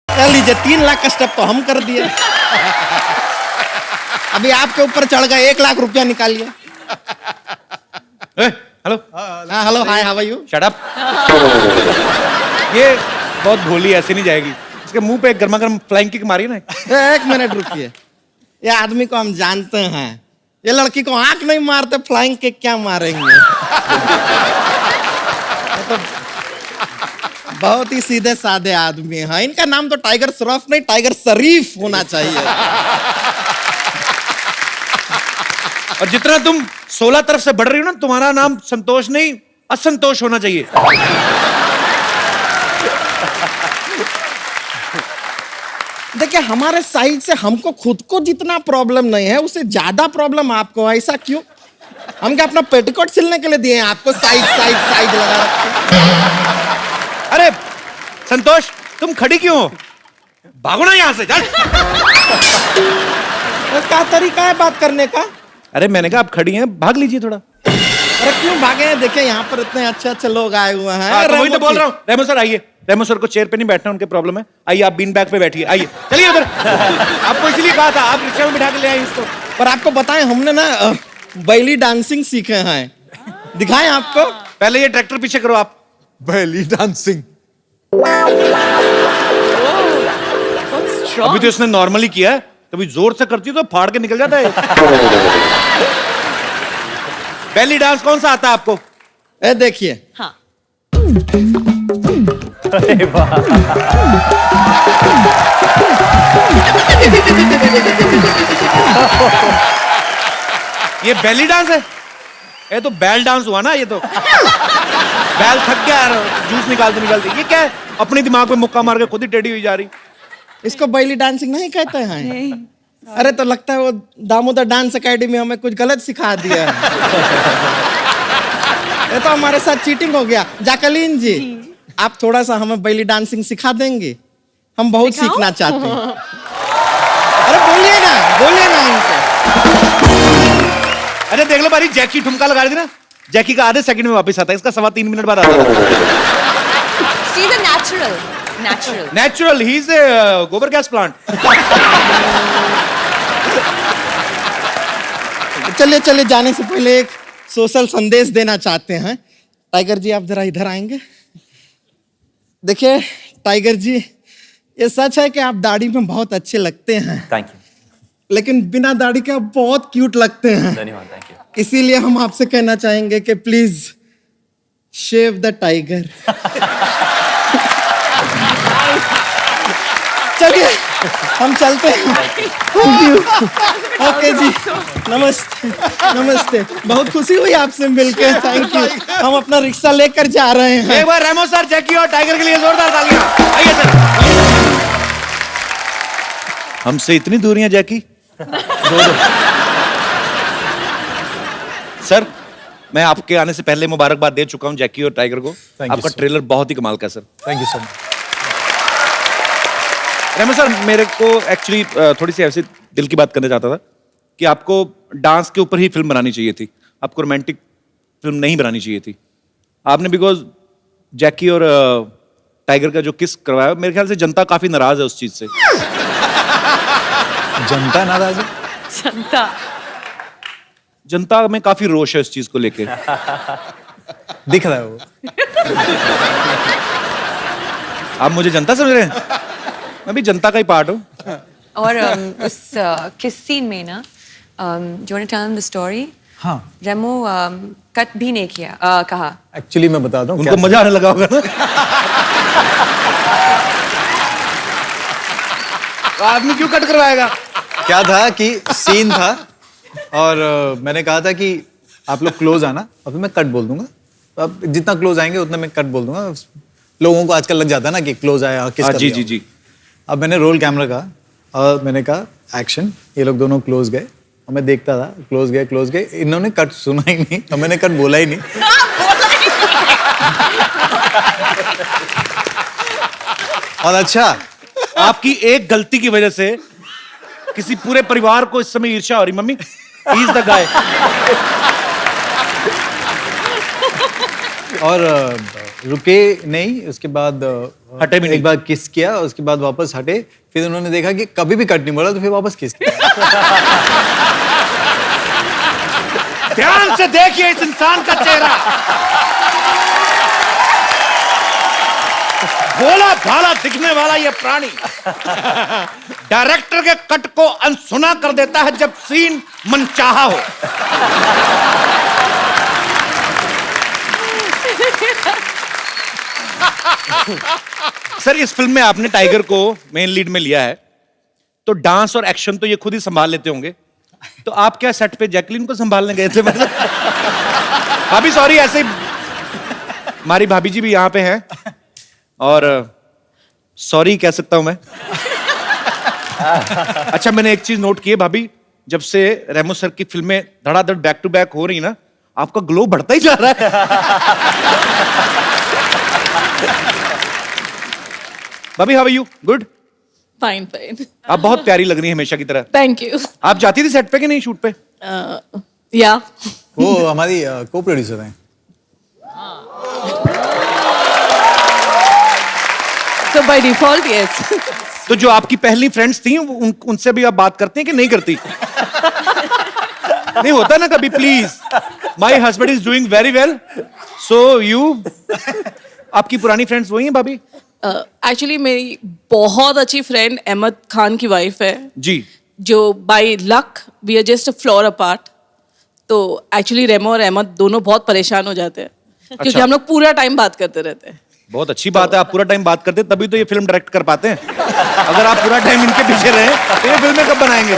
कह लीजिए 3 लाख का स्टेप तो हम कर दिए। अभी आपके ऊपर चढ़ गए, 1 लाख रुपया निकालिए। हेलो। हाँ hello, hi, how are you? Shut up. ये बहुत भोली, ऐसे नहीं जाएगी। इसके मुंह पे एक गर्मा गर्म फ्लाइंग किक मारी ना। 1 मिनट रुकिए, ये आदमी को हम जानते हैं, ये लड़की को आंख नहीं मारते, फ्लाइंग किक क्या मारेंगे? तो बहुत ही सीधे साधे आदमी हैं। इनका नाम तो टाइगर श्रॉफ नहीं, टाइगर शरीफ होना चाहिए। और जितना तुम 16 तरफ से बढ़ रही हो ना, तुम्हारा नाम संतोष नहीं, असंतोष होना चाहिए। देखिए, हमारे साइड से हमको खुद को जितना प्रॉब्लम नहीं है, उससे ज्यादा प्रॉब्लम आपको। ऐसा क्यों? हम क्या अपना पेटीकोट सिलने के लिए दिए हैं आपको? साइड साइड साइड लगा रखे। अरे संतोष, तुम खड़ी क्यों हो? भागो ना यहाँ से, चल। क्या तरीका है बात करने का? अरे मैंने कहा आप खड़ी हैं, भाग लीजिए थोड़ा। अरे क्यों भागे हैं? देखिए यहाँ पर इतने अच्छे अच्छे लोग आए हुए हैं। हाँ, तो वही तो बोल रहा हूँ। रेमो सर आइए। रेमो सर को चेयर पे नहीं बैठना, उनके प्रॉब्लम है। आइए आप बीन बैग पे बैठिए, आइए चलिए उधर। आपको इसलिए कहा था, आप रिक्शा में बिठा के ले आए इसको। पर आपको बताएं, हमने ना बैली डांसिंग सीखे हैं। दिखाएं आपको? पहले ये ट्रैक्टर पीछे करो आप। बैली डांसिंग। अभी तो इसने नॉर्मली किया है, कभी जोर से करती है तो फाड़ के निकल जाता है। बेली डांस कौन सा आता है आपको? ए देखिए। हाँ। अरे वाह। ये बेली डांस है? ये तो बैल डांस हुआ ना। ये तो बैल थक गया यार, जूस निकालते निकालते। ये क्या है? अपने दिमाग पे मुक्का मार के खुद ही टेढ़ी हुई जा रही। इसको बैली डांसिंग नहीं कहते हैं? अरे तो लगता है वो दामोदर डांस एकेडमी हमें कुछ गलत सिखा दिया है। ये तो हमारे साथ चीटिंग हो गया। जैकलीन जी, आप थोड़ा सा हमें बैली डांसिंग सिखा देंगे? हम बहुत सीखना चाहते हैं। अरे बोलिए ना इनको। अरे देख लो बारी, जैकी ठुमका लगा रही थी ना, जैकी का आधे सेकंड में वापस आता है, इसका 3.25 मिनट बाद आता है। She's a natural. Natural, he is a गोबर गैस प्लांट। चलिए जाने से पहले एक सोशल संदेश देना चाहते हैं। टाइगर जी, आप जरा इधर आएंगे। देखिए टाइगर जी, ये सच है कि आप दाढ़ी में बहुत अच्छे लगते हैं, थैंक यू। लेकिन बिना दाढ़ी के आप बहुत क्यूट लगते हैं। धन्यवाद, थैंक यू। इसीलिए हम आपसे कहना चाहेंगे कि प्लीज शेव द टाइगर। चलिए हम चलते हैं। Thank you. ओके जी, नमस्ते। बहुत खुशी हुई आपसे मिलकर। Thank you. हम अपना रिक्शा लेकर जा रहे हैं। एक बार रेमो सर, जैकी और टाइगर के लिए जोरदार तालियां। आइए सर। हमसे इतनी दूरियां जैकी। सर, मैं आपके आने से पहले मुबारकबाद दे चुका हूं जैकी और टाइगर को। आपका ट्रेलर बहुत ही कमाल का है sir. Thank you so much. Remo sir, मेरे को एक्चुअली थोड़ी सी ऐसी दिल की बात करना चाहता था कि आपको डांस के ऊपर ही फिल्म बनानी चाहिए थी, आपको रोमांटिक फिल्म नहीं बनानी चाहिए थी। आपने बिकॉज जैकी और टाइगर का जो किस करवाया, मेरे ख्याल से जनता काफी नाराज है उस चीज से। जनता नाराज है? जनता में काफी रोष है इस चीज को लेके। दिख रहा है वो। आप मुझे जनता समझ रहे हैं? मैं भी जनता का ही पार्ट हूँ। और उस किस सीन में ना, do you want to tell them the story? हाँ, रेमो कट भी नहीं किया, कहा। एक्चुअली मैं बताता हूँ। उनको मजा आने लगा होगा ना। आदमी क्यों कट करवाएगा? क्या था कि सीन था और मैंने कहा था कि आप लोग क्लोज आना, और फिर मैं कट बोल दूंगा। अब जितना क्लोज आएंगे उतना मैं कट बोल दूंगा। लोगों को आजकल लग जाता है ना कि क्लोज आया, किस कर जी दिया। जी जी। अब मैंने रोल कैमरा कहा और मैंने कहा एक्शन। ये लोग दोनों क्लोज गए और मैं देखता था, क्लोज गए। इन्होंने कट सुना ही नहीं और मैंने कट बोला ही नहीं। और अच्छा, आपकी एक गलती की वजह से किसी पूरे परिवार को इस समय ईर्ष्या हो रही। Mummy, he is the guy. और रुके नहीं, उसके बाद हटे भी नहीं। एक बार किस किया, उसके बाद वापस हटे। फिर उन्होंने देखा कि कभी भी कट नहीं बोला, तो फिर वापस किस किया। ध्यान से देखिए इस इंसान का चेहरा। भोला भाला दिखने वाला ये प्राणी डायरेक्टर के कट को अनसुना कर देता है जब सीन मनचाहा हो। सर, इस फिल्म में आपने टाइगर को मेन लीड में लिया है, तो डांस और एक्शन तो ये खुद ही संभाल लेते होंगे, तो आप क्या सेट पे जैकलीन को संभालने गए थे? मतलब भाभी सॉरी, ऐसे ही हमारी भाभी जी भी यहाँ पे हैं और सॉरी कह सकता हूं मैं। अच्छा, मैंने एक चीज नोट की है भाभी, जब से रेमो सर की फिल्में धड़ाधड़ बैक टू बैक हो रही ना, आपका ग्लो बढ़ता ही जा रहा है। भाभी, how are you? Good? Fine fine. आप बहुत प्यारी लग रही हैं हमेशा की तरह। Thank you. आप जाती थी सेट पे कि नहीं, शूट पे? या वो हमारी को प्रोड्यूसर हैं। So by default, yes. तो जो आपकी पहली फ्रेंड्स थी उनसे भी आप बात करते हैं कि नहीं करती? नहीं होता ना कभी, please, my husband is doing very well, so you. आपकी पुरानी फ्रेंड्स वही हैं भाभी? Actually, मेरी बहुत अच्छी फ्रेंड अहमद खान की वाइफ है जी, जो by luck we are just a floor apart. तो एक्चुअली रेमो और अहमद दोनों बहुत परेशान हो जाते हैं क्योंकि हम लोग पूरा टाइम बात करते रहते हैं। बहुत अच्छी बात है, आप पूरा टाइम बात करते हैं, तभी तो ये फिल्म डायरेक्ट कर पाते हैं। अगर आप पूरा टाइम इनके पीछे रहे तो ये फिल्में कब बनाएंगे?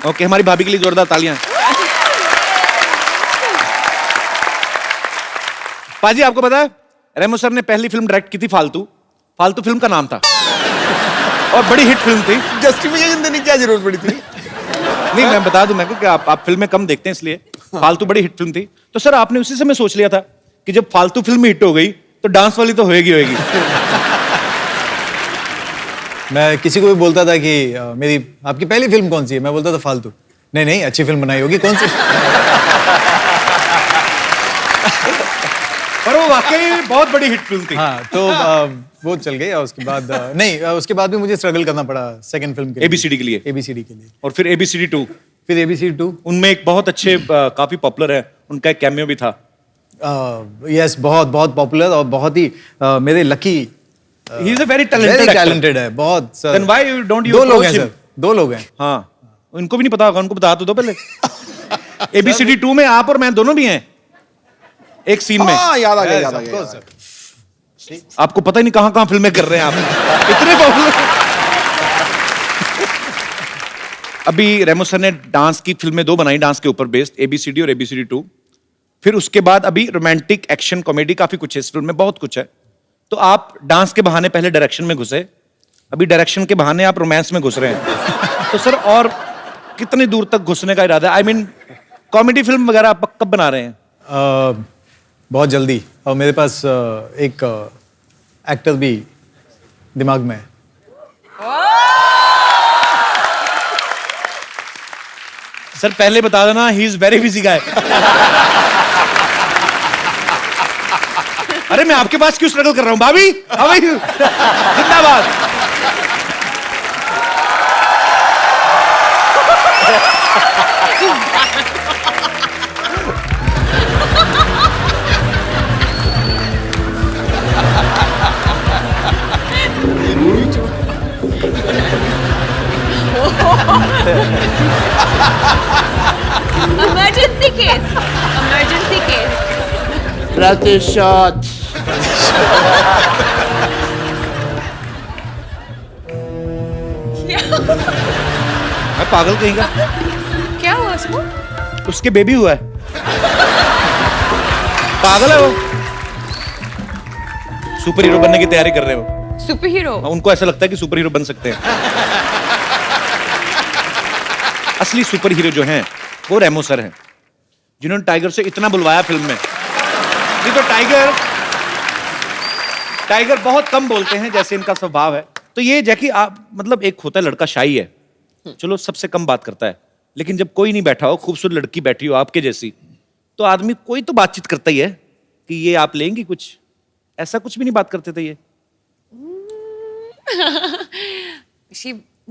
ओके, हमारी भाभी के लिए जोरदार तालियां। पाजी, आपको पता है रेमो सर ने पहली फिल्म डायरेक्ट की थी फालतू। फालतू फिल्म का नाम था और बड़ी हिट फिल्म थी। जस्टिफिकेशन देने की क्या जरूरत पड़ी थी? नहीं, मैं बता दूं, मैं कि आप फिल्में कम देखते हैं इसलिए। फालतू बड़ी हिट फिल्म थी, तो सर आपने उसी समय सोच लिया था कि जब फालतू फिल्म हिट हो गई तो डांस वाली तो होएगी। मैं किसी को भी बोलता था कि मेरी आपकी पहली फिल्म कौन सी है, मैं बोलता था फालतू। नहीं, अच्छी फिल्म बनाई होगी, कौन सी? पर वो वाकई बहुत बड़ी हिट फिल्म थी। हाँ, तो वो चल गई और उसके बाद उसके बाद भी मुझे स्ट्रगल करना पड़ा सेकंड फिल्म के लिए, ABCD के लिए। ABCD के लिए, और फिर ABCD 2। फिर ABCD 2। उनमें एक बहुत अच्छे काफी पॉपुलर है, उनका एक कैमियो भी था। यस, बहुत पॉपुलर और बहुत ही मेरे lucky. He is a very talented है, बहुत sir. Then why don't you? दो लोग हैं सर, दो लोग हैं। हाँ, उनको भी नहीं पता होगा, उनको बता तो दो पहले। ABCD 2 में आप और मैं दोनों भी हैं एक सीन में। हाँ, याद आ गया। आपको पता ही नहीं कहां फिल्में कर रहे हैं आप, इतने पॉपुलर। अभी रेमो सर ने डांस की फिल्में 2 बनाई, डांस के ऊपर बेस्ड, ABCD और ABCD 2। फिर उसके बाद अभी रोमांटिक, एक्शन, कॉमेडी, काफी कुछ है इस फिल्म में, बहुत कुछ है। तो आप डांस के बहाने पहले डायरेक्शन में घुसे, अभी डायरेक्शन के बहाने आप रोमांस में घुस रहे हैं। तो सर और कितनी दूर तक घुसने का इरादा है? आई मीन कॉमेडी फिल्म वगैरह आप कब बना रहे हैं? बहुत जल्दी, और मेरे पास एक एक्टर भी दिमाग में है। सर पहले बता देना, ही इज वेरी बिजी गाय। अरे मैं आपके पास क्यों स्ट्रगल कर रहा हूं? भाभी, हाउ आर यू? जिंदाबाद। Emergency case. Emergency case. प्रतिशत। मैं पागल कहीं का? क्या हुआ उसको? उसके बेबी हुआ है। पागल है वो। सुपर हीरो बनने की तैयारी कर रहे हो। Super hero. उनको ऐसा लगता है कि सुपर हीरो बन सकते हैं। असली सुपर हीरो जो हैं वो रेमो सर हैं, जिन्होंने टाइगर से इतना बुलवाया फिल्म में। नहीं तो टाइगर बहुत कम बोलते हैं, जैसे इनका स्वभाव है। तो ये जैकी आप मतलब एक होता है लड़का शाई है, चलो सबसे कम बात करता है, लेकिन जब कोई नहीं बैठा हो, खूबसूरत लड़की बैठी हो आपके जैसी, तो आदमी कोई तो बातचीत करता ही है कि ये आप लेंगी कुछ। ऐसा कुछ भी नहीं बात करते थे ये?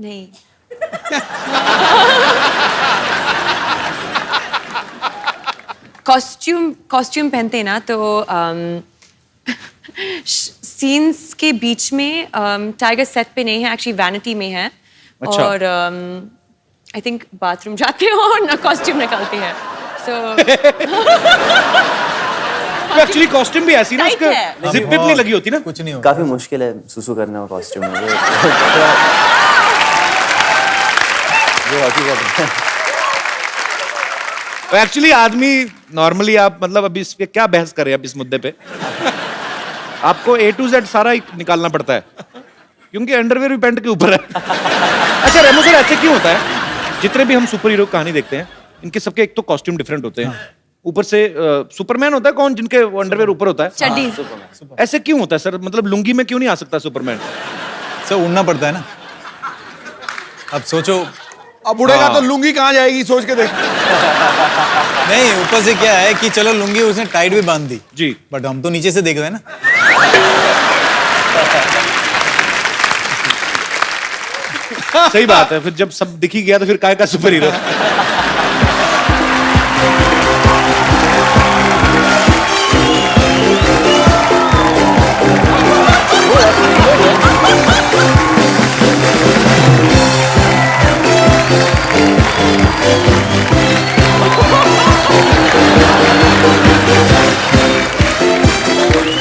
नहीं। कॉस्ट्यूम पहनते हैं ना, तो सीन्स के बीच में टाइगर सेट पे नहीं है, एक्चुअली वैनिटी में है। अच्छा। और आई थिंक बाथरूम जाते हो और ना कॉस्ट्यूम निकालते हैं, सो एक्चुअली कॉस्ट्यूम भी ऐसी ना, Tight उसके है। जिप विप नहीं लगी होती ना। कुछ नहीं होगा। काफी मुश्किल है सुसु करना कॉस्ट्यूम में। वो हकीकत है। एक्चुअली आदमी नॉर्मली आप मतलब अभी इस पे क्या बहस करें अब इस मुद्दे पे? आपको A to Z सारा ही निकालना पड़ता है, क्योंकि अंडरवेयर भी पैंट के ऊपर है। अच्छा रेमो सर, ऐसे क्यों होता है? जितने भी हम सुपर हीरो कहानी देखते हैं, इनके सबके एक तो कॉस्ट्यूम डिफरेंट होते हैं, ऊपर से सुपरमैन होता है कौन जिनके अंडरवेयर ऊपर होता है? चड्डी। ऐसे क्यों होता है सर? मतलब लुंगी में क्यों नहीं आ सकता सुपरमैन? सर उड़ना पड़ता है ना। अब सोचो, अब उड़ेगा तो लुंगी कहाँ जाएगी, सोच के देख। नहीं ऊपर से क्या है कि चलो लुंगी उसने टाइट भी बांध दी जी, बट हम तो नीचे से देख रहे हैं ना। सही बात है। फिर जब सब दिख ही गया तो फिर काय का super hero?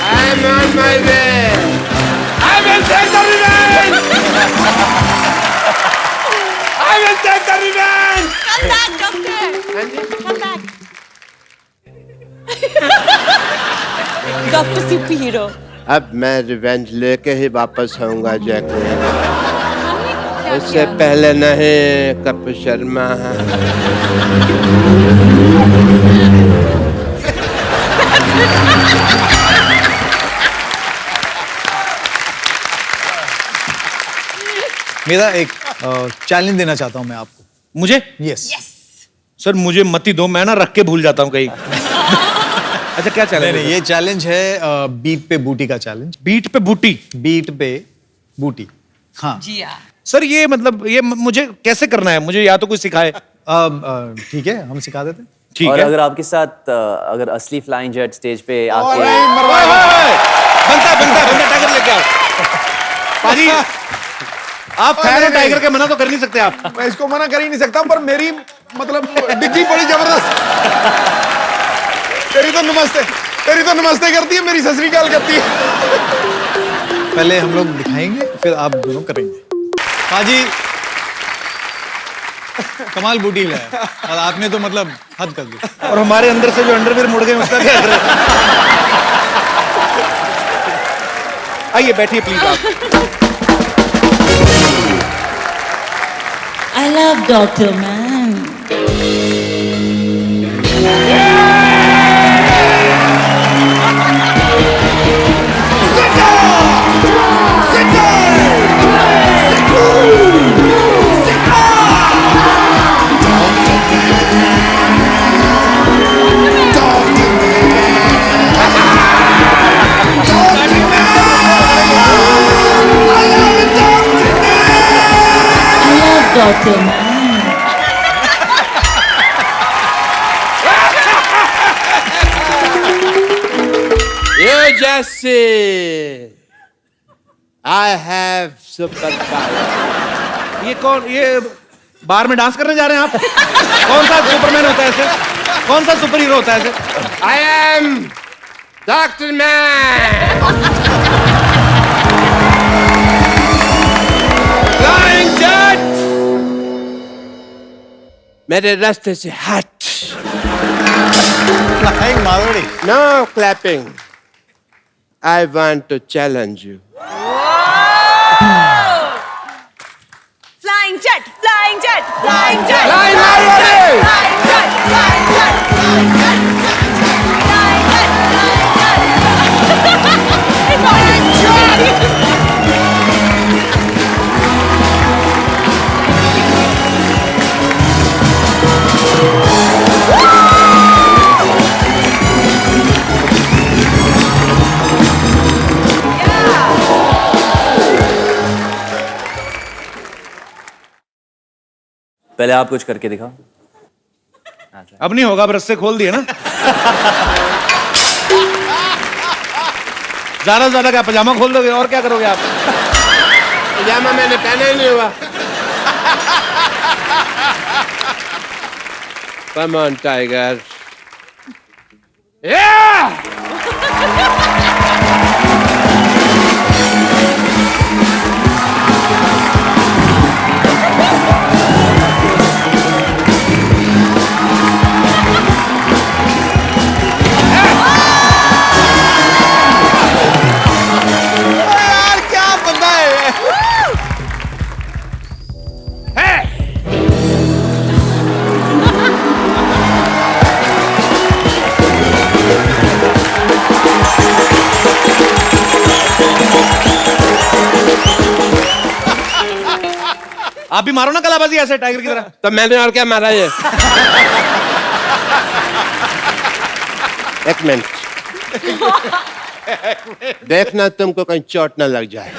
I'm on my way. I will take the revenge. I will take the revenge. Come back, doctor. Come back. Doctor super hero. अब मैं रिवेंज लेके ही वापस आऊंगा जैकी। इससे पहले नहीं, कपिल शर्मा। मेरा एक चैलेंज देना चाहता हूं मैं आपको। मुझे? यस। सर मुझे मत ही दो, मैं ना रख के भूल जाता हूँ कहीं। अच्छा क्या चैलेंज? नहीं ये चैलेंज है बीट पे बूटी का चैलेंज। बीट पे बूटी? बीट पे बूटी, हाँ। जी हाँ। सर ये मतलब ये मुझे कैसे करना है? मुझे या तो कोई सिखाए। ठीक है हम सिखा देते हैं। ठीक और है। अगर आपके साथ अगर असली फ्लाइंग जेट स्टेज पे आके बनता टाइगर लेके आओ। पाजी आप फैन हो टाइगर के, मना तो कर नहीं सकते आप। मैं इसको मना कर ही नहीं सकता, पर मेरी मतलब डिग्गी बड़ी जबरदस्त। तेरी तो नमस्ते करती है, मेरी सत श्री अकाल करती है। पहले हम लोग दिखाएंगे फिर आप दोनों करेंगे। हाजी कमाल बूटी लाया और आपने तो मतलब हद कर दी। और हमारे अंदर से जो अंडरवेयर मुड़ गए उसका क्या करें? आइए बैठिए प्लीज आप। I love Dr. Man. Dr. Man. You just see. I have superpower. ये कौन? ये बार में डांस करने जा रहे हैं आप? कौन सा सुपरमैन होता है ऐसे? कौन सा सुपर हीरो होता है ऐसे? I am Dr. Man. Flying jet. मेरे रास्ते से हट। Flying मारोड़ी। No clapping. I want to challenge you. Flying jet, flying jet, flying jet. Flying jet, flying jet, flying jet, flying jet, flying jet, flying jet. It's orange. पहले आप कुछ करके दिखाओ। अब नहीं होगा, अब रस्से खोल दिए ना। ज्यादा से ज्यादा क्या पजामा खोल दोगे, और क्या करोगे आप? पजामा मैंने पहना ही नहीं हुआ। Come on, Tiger. Yeah! यार क्या बंदा है। आप भी मारो ना कलाबाजी ऐसे टाइगर की तरह। तो मैंने और क्या मारा ये? एक मिनट। देखना तुमको कहीं चोट ना लग जाए।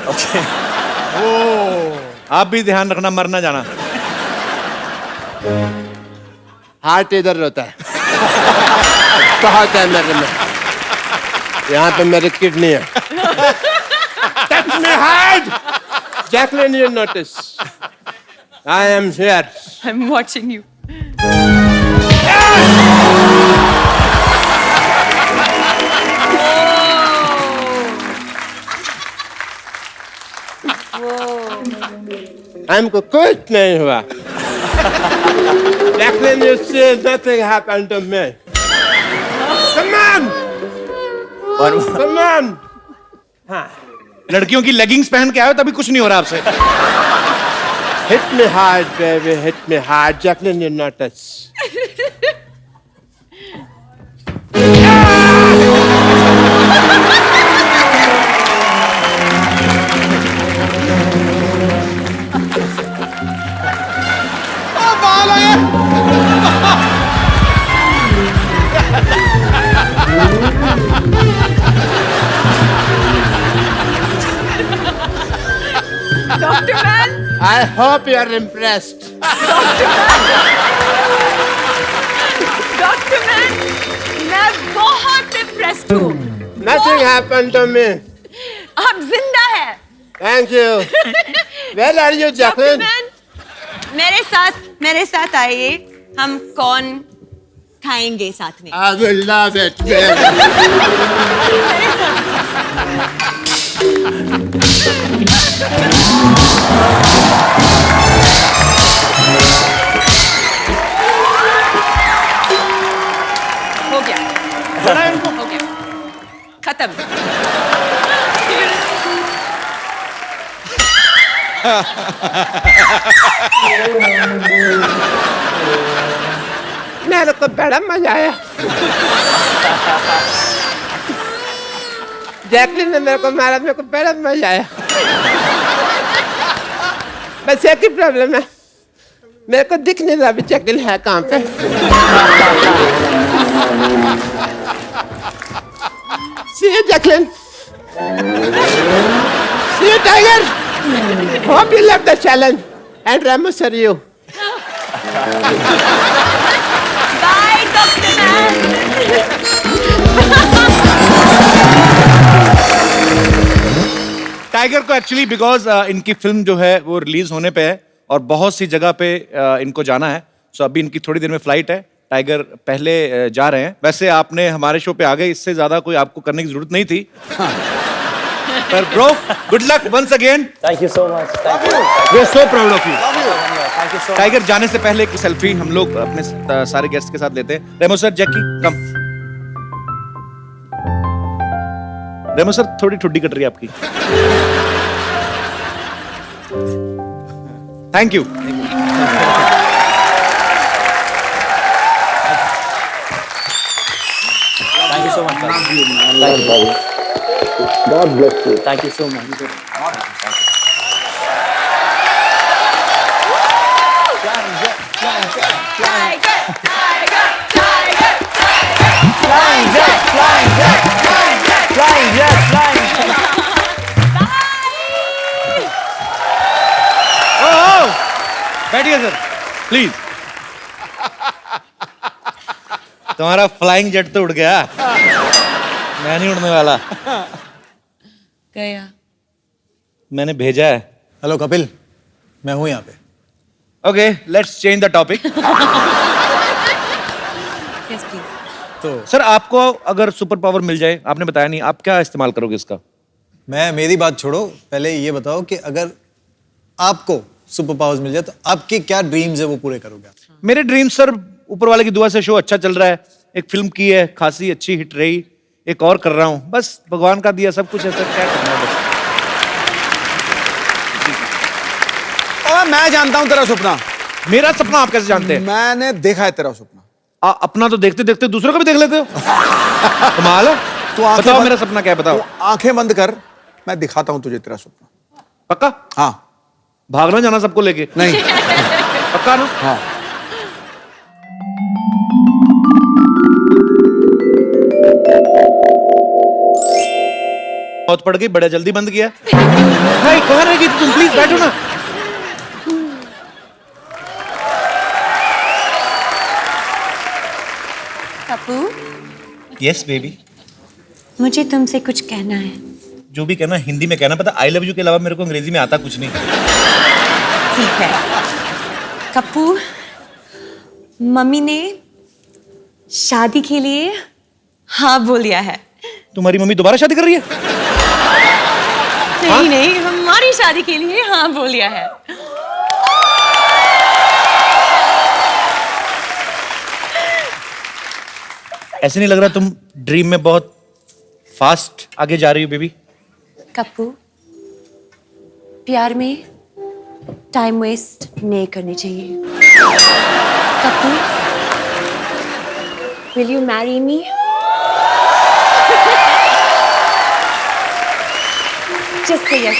आप भी ध्यान रखना, मर ना जाना। हार्ट इधर रहता है। बहुत है मेरे में। यहाँ पे मेरी किडनी है। Touch me hard, Jacqueline. You notice? I am here. I'm watching you. हमको कुछ नहीं हुआ। Jacqueline, you see, nothing happened to me. Come on, come on. लड़कियों की लेगिंग्स पहन के आए हो तभी कुछ नहीं हो रहा आपसे। Hit me hard, baby. Hit me hard, Jacqueline. You notice? Dr. Man, I hope you are impressed. Dr. Man, मैं बहुत impressed हूँ। Nothing happened to me. आप जिंदा हैं। Thank you. Where are you, Dr. Jacqueline? Man, मेरे साथ आइए। हम कौन खाएंगे साथ में। I will love it, baby. हो गया। हो गया। खत्म। मेरे को बड़ा मजा आया। जैकलिन ने मेरे को मारा, मेरे को बड़ा मजा आया। बस एक ही प्रॉब्लम है, मेरे को दिख नहीं रहा अभी जैकलिन है कहाँ पे। See you, Jacqueline. See you, Tiger. Hope you love the challenge. And Ramos, are you? Bye, Dr. Man. Tiger को एक्चुअली बिकॉज इनकी फिल्म जो है वो रिलीज होने पे है और बहुत सी जगह पे इनको जाना है। सो अभी इनकी थोड़ी देर में फ्लाइट है। टाइगर पहले जा रहे हैं। वैसे आपने हमारे शो पे आ गए, इससे ज्यादा कोई आपको करने की जरूरत नहीं थी। पर bro, good luck once again. Thank you so much. Thank you. We are so proud of you. Thank you so Tiger जाने से पहले एक सेल्फी हम लोग अपने सारे गेस्ट के साथ लेते हैं। रेमो सर, जैकी कम। रेमो सर, थोड़ी ठुड्डी कट रही है आपकी। Thank you. Thank you so much. Thank you so much. बैठिए सर प्लीज। तुम्हारा फ्लाइंग जेट तो उड़ गया, मैं नहीं उड़ने वाला। गया। मैंने भेजा है। हेलो कपिल, मैं हूँ यहाँ पे। Okay let's change the topic. Yes please. तो सर आपको अगर सुपर पावर मिल जाए, आपने बताया नहीं, आप क्या इस्तेमाल करोगे इसका? मेरी बात छोड़ो, पहले ये बताओ कि अगर आपको सुपर पावर्स मिल जाए तो आपके क्या ड्रीम्स है वो पूरे करोगे आप? मेरे ड्रीम सर, ऊपर वाले की दुआ से शो अच्छा चल रहा है, एक फिल्म की है, खासी अच्छी हिट रही, एक और कर रहा हूँ, बस भगवान का दिया सब कुछ है सर, क्या करना है बस। मैं जानता हूं तेरा सपना। मेरा सपना आप कैसे जानते हैं? मैंने देखा है तेरा सपना। अपना तो देखते देखते दूसरों का भी देख लेते हो। कमाल है। तू आंखें बताओ बंद- मेरा सपना क्या है, बताओ। तू आंखें बंद कर, मैं दिखाता हूं तुझे तेरा सपना। पक्का? हाँ। भागना जाना सबको लेके? नहीं। पक्का ना? हाँ। बहुत पड़ गई, बड़ा जल्दी बंद किया। भाई कहाँ रहेगी तुम, प्लीज बैठो ना। Pappu, yes baby. मुझे तुमसे कुछ कहना है। जो भी कहना हिंदी में कहना, पता आई लव यू के अलावा मेरे को अंग्रेजी में आता कुछ नहीं। ठीक है। कप्पू, मम्मी ने शादी के लिए हाँ बोल दिया है। तुम्हारी मम्मी दोबारा शादी कर रही है? नहीं नहीं, हमारी शादी के लिए हाँ बोल दिया है। ऐसे नहीं लग रहा तुम ड्रीम में बहुत फास्ट आगे जा रही हो बेबी? कप्पू, प्यार में टाइम वेस्ट नहीं करनी चाहिए। Kappu, will you marry me? Just say yes.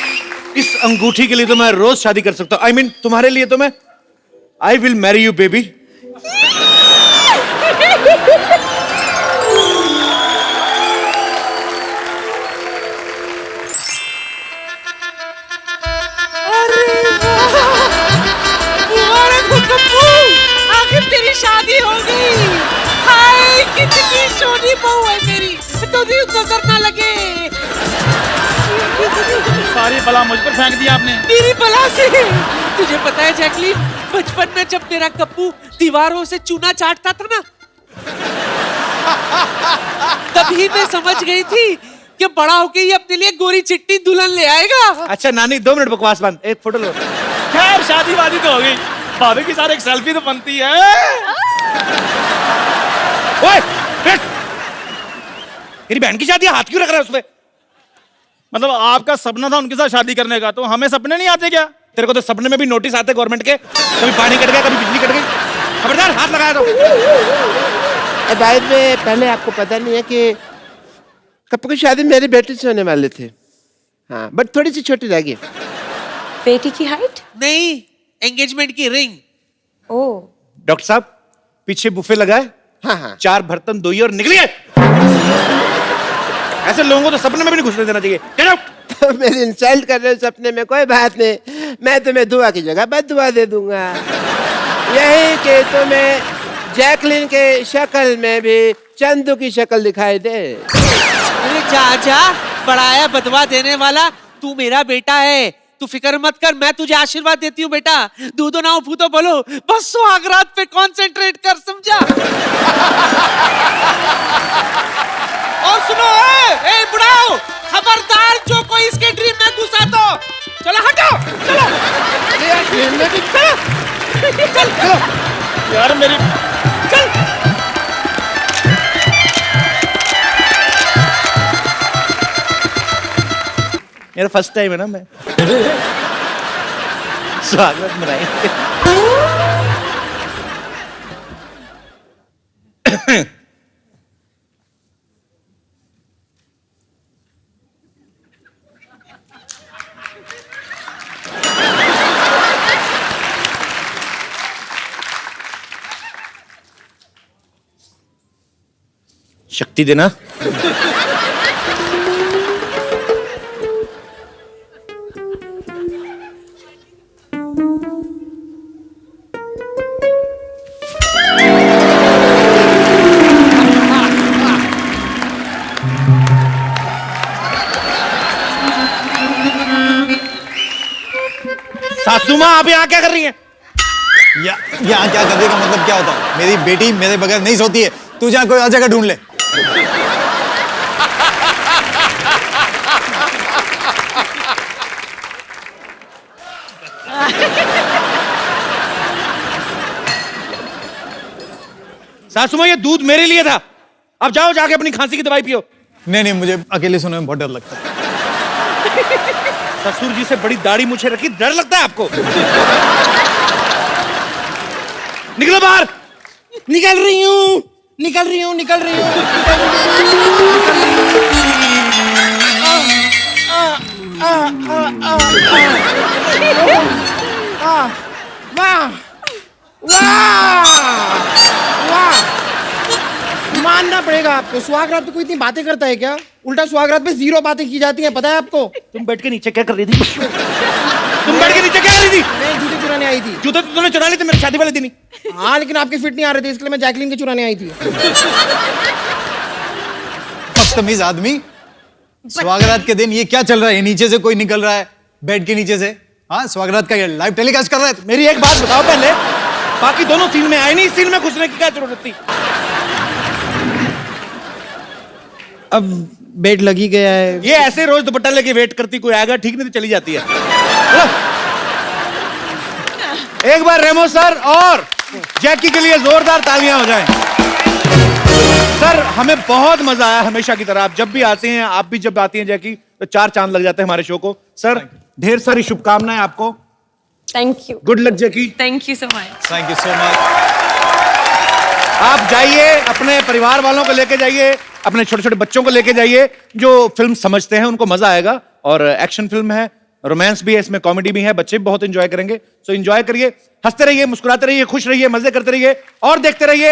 इस अंगूठी के लिए तो मैं रोज शादी कर सकता हूँ। आई मीन तुम्हारे लिए तो मैं I will marry you baby. आखिर तेरी शादी हो गई। हाय कितनी सोनी बहू है मेरी, तुझे नजर ना लगे। सारी बला मुझ पर फेंक दिया आपने। मेरी बला से। तुझे पता है जैकलीन, बचपन में जब मेरा कप्पू दीवारों से चूना चाटता था ना, तभी मैं समझ गई थी कि बड़ा होके ये अपने लिए गोरी चिट्टी दुल्हन ले आएगा। अच्छा नानी 2 मिनट बकवास बंद, एक फोटो लो। खैर शादी वादी तो हो गई, भाभी के साथ एक सेल्फी तो बनती है। ओए, बैठ। तेरी बहन की शादी है, हाथ क्यों रख रहा है उसपे? मतलब आपका सपना था उनके साथ शादी करने का, तो हमें सपने नहीं आते क्या? तेरे को तो सपने में भी नोटिस आते गवर्नमेंट के, कभी पानी कट गया, कभी बिजली कट गई। खबरदार हाथ लगाया तो। बाद में पहले आपको पता नहीं है कि कप्पू की शादी मेरे बेटे से होने वाले थे। हाँ, बट थोड़ी सी छोटी रह गई। बेटी की हाइट? नहीं, एंगेजमेंट की रिंग। ओह, डॉक्टर साहब पीछे बुफे लगाए, हाँ हाँ। 4 बर्तन धोइए और निकलिए। ऐसे लोगों को तो सपने में भी नहीं घुसने देना चाहिए। Get out! मेरी इंसल्ट कर रहे हो सपने में, कोई बात नहीं, मैं तुम्हें दुआ की जगह बद्दुआ दे दूंगा। यही कि तुम्हें जैकलिन के शक्ल में भी चंदू की शक्ल दिखाई दे। अरे जा जा, बड़ाया बदवा देने वाला, तू मेरा बेटा है, तू फिक्र मत कर, मैं तुझे आशीर्वाद देती हूँ बेटा। दूधो ना फूतो बोलो, बस सुहागरात पे कंसंट्रेट कर, समझा? और सुनो, ए बुढ़ाओ, खबरदार जो कोई इसके ड्रीम में घुसा तो चलो हटो, चलो चल चलो यार मेरी चल। मेरा फर्स्ट टाइम है ना, मैं स्वागत मनाएंगे। शक्ति देना। सासू माँ आप यहाँ क्या कर रही हैं? यहाँ क्या करने का मतलब क्या होता है? मेरी बेटी मेरे बगैर नहीं सोती है। तू जहाँ कोई और जगह ढूंढ ले। सासू माँ ये दूध मेरे लिए था, अब जाओ जाके अपनी खांसी की दवाई पियो। नहीं नहीं, मुझे अकेले सोने में बहुत डर लगता है। ससुर जी से बड़ी दाढ़ी मुझे रखी, डर लगता है आपको? निकलो बाहर। निकल रही हूँ, निकल रही हूँ, निकल रही हूँ। वाह वाह, मानना पड़ेगा आपको। सुहागरात पे कोई इतनी बातें करता है क्या? उल्टा सुहागरात पे 0 बातें की जाती हैं, पता है आपको? तुम बैठ के नीचे क्या कर रही थी? तुम बैठ के नीचे क्या कर रही थी? मैं जूते चुराने आई थी। जूते तो तुमने चुरा लिए थे मेरी शादी वाले दिन ही। हाँ, लेकिन आपके फिट नहीं आ रहे थे, इसलिए मैं जैकलीन के चुराने आई थी। बदतमीज आदमी। स्वागरात के दिन ये क्या चल रहा है? नीचे से कोई निकल रहा है, बेड के नीचे से। हाँ, स्वागरात का लाइव टेलीकास्ट कर रहा है। मेरी एक बात बताओ पहले, बाकी दोनों सीन में आए नहीं, इस सीन में घुसने की क्या जरूरत थी? अब बेड लगी गया है। ये ऐसे रोज दुपट्टा लेके वेट करती, कोई आएगा ठीक नहीं तो चली जाती है। एक बार रेमो सर और जैकी के लिए जोरदार तालियां हो जाएं। सर हमें बहुत मजा आया, हमेशा की तरह। आप जब भी आते हैं, आप भी जब आती हैं जैकी, तो 4 चांद लग जाते हैं हमारे शो को। सर ढेर सारी शुभकामनाएं आपको। Thank you. Good luck Jackie. Thank you so much. Thank you so much. आप जाइए, अपने परिवार वालों को लेके जाइए, अपने छोटे छोटे बच्चों को लेके जाइए जो फिल्म समझते हैं, उनको मजा आएगा। और एक्शन फिल्म है, रोमांस भी है, इसमें कॉमेडी भी है, बच्चे भी बहुत एंजॉय करेंगे। सो एंजॉय करिए, हंसते रहिए, मुस्कुराते रहिए, खुश रहिए, मजे करते रहिए और देखते रहिए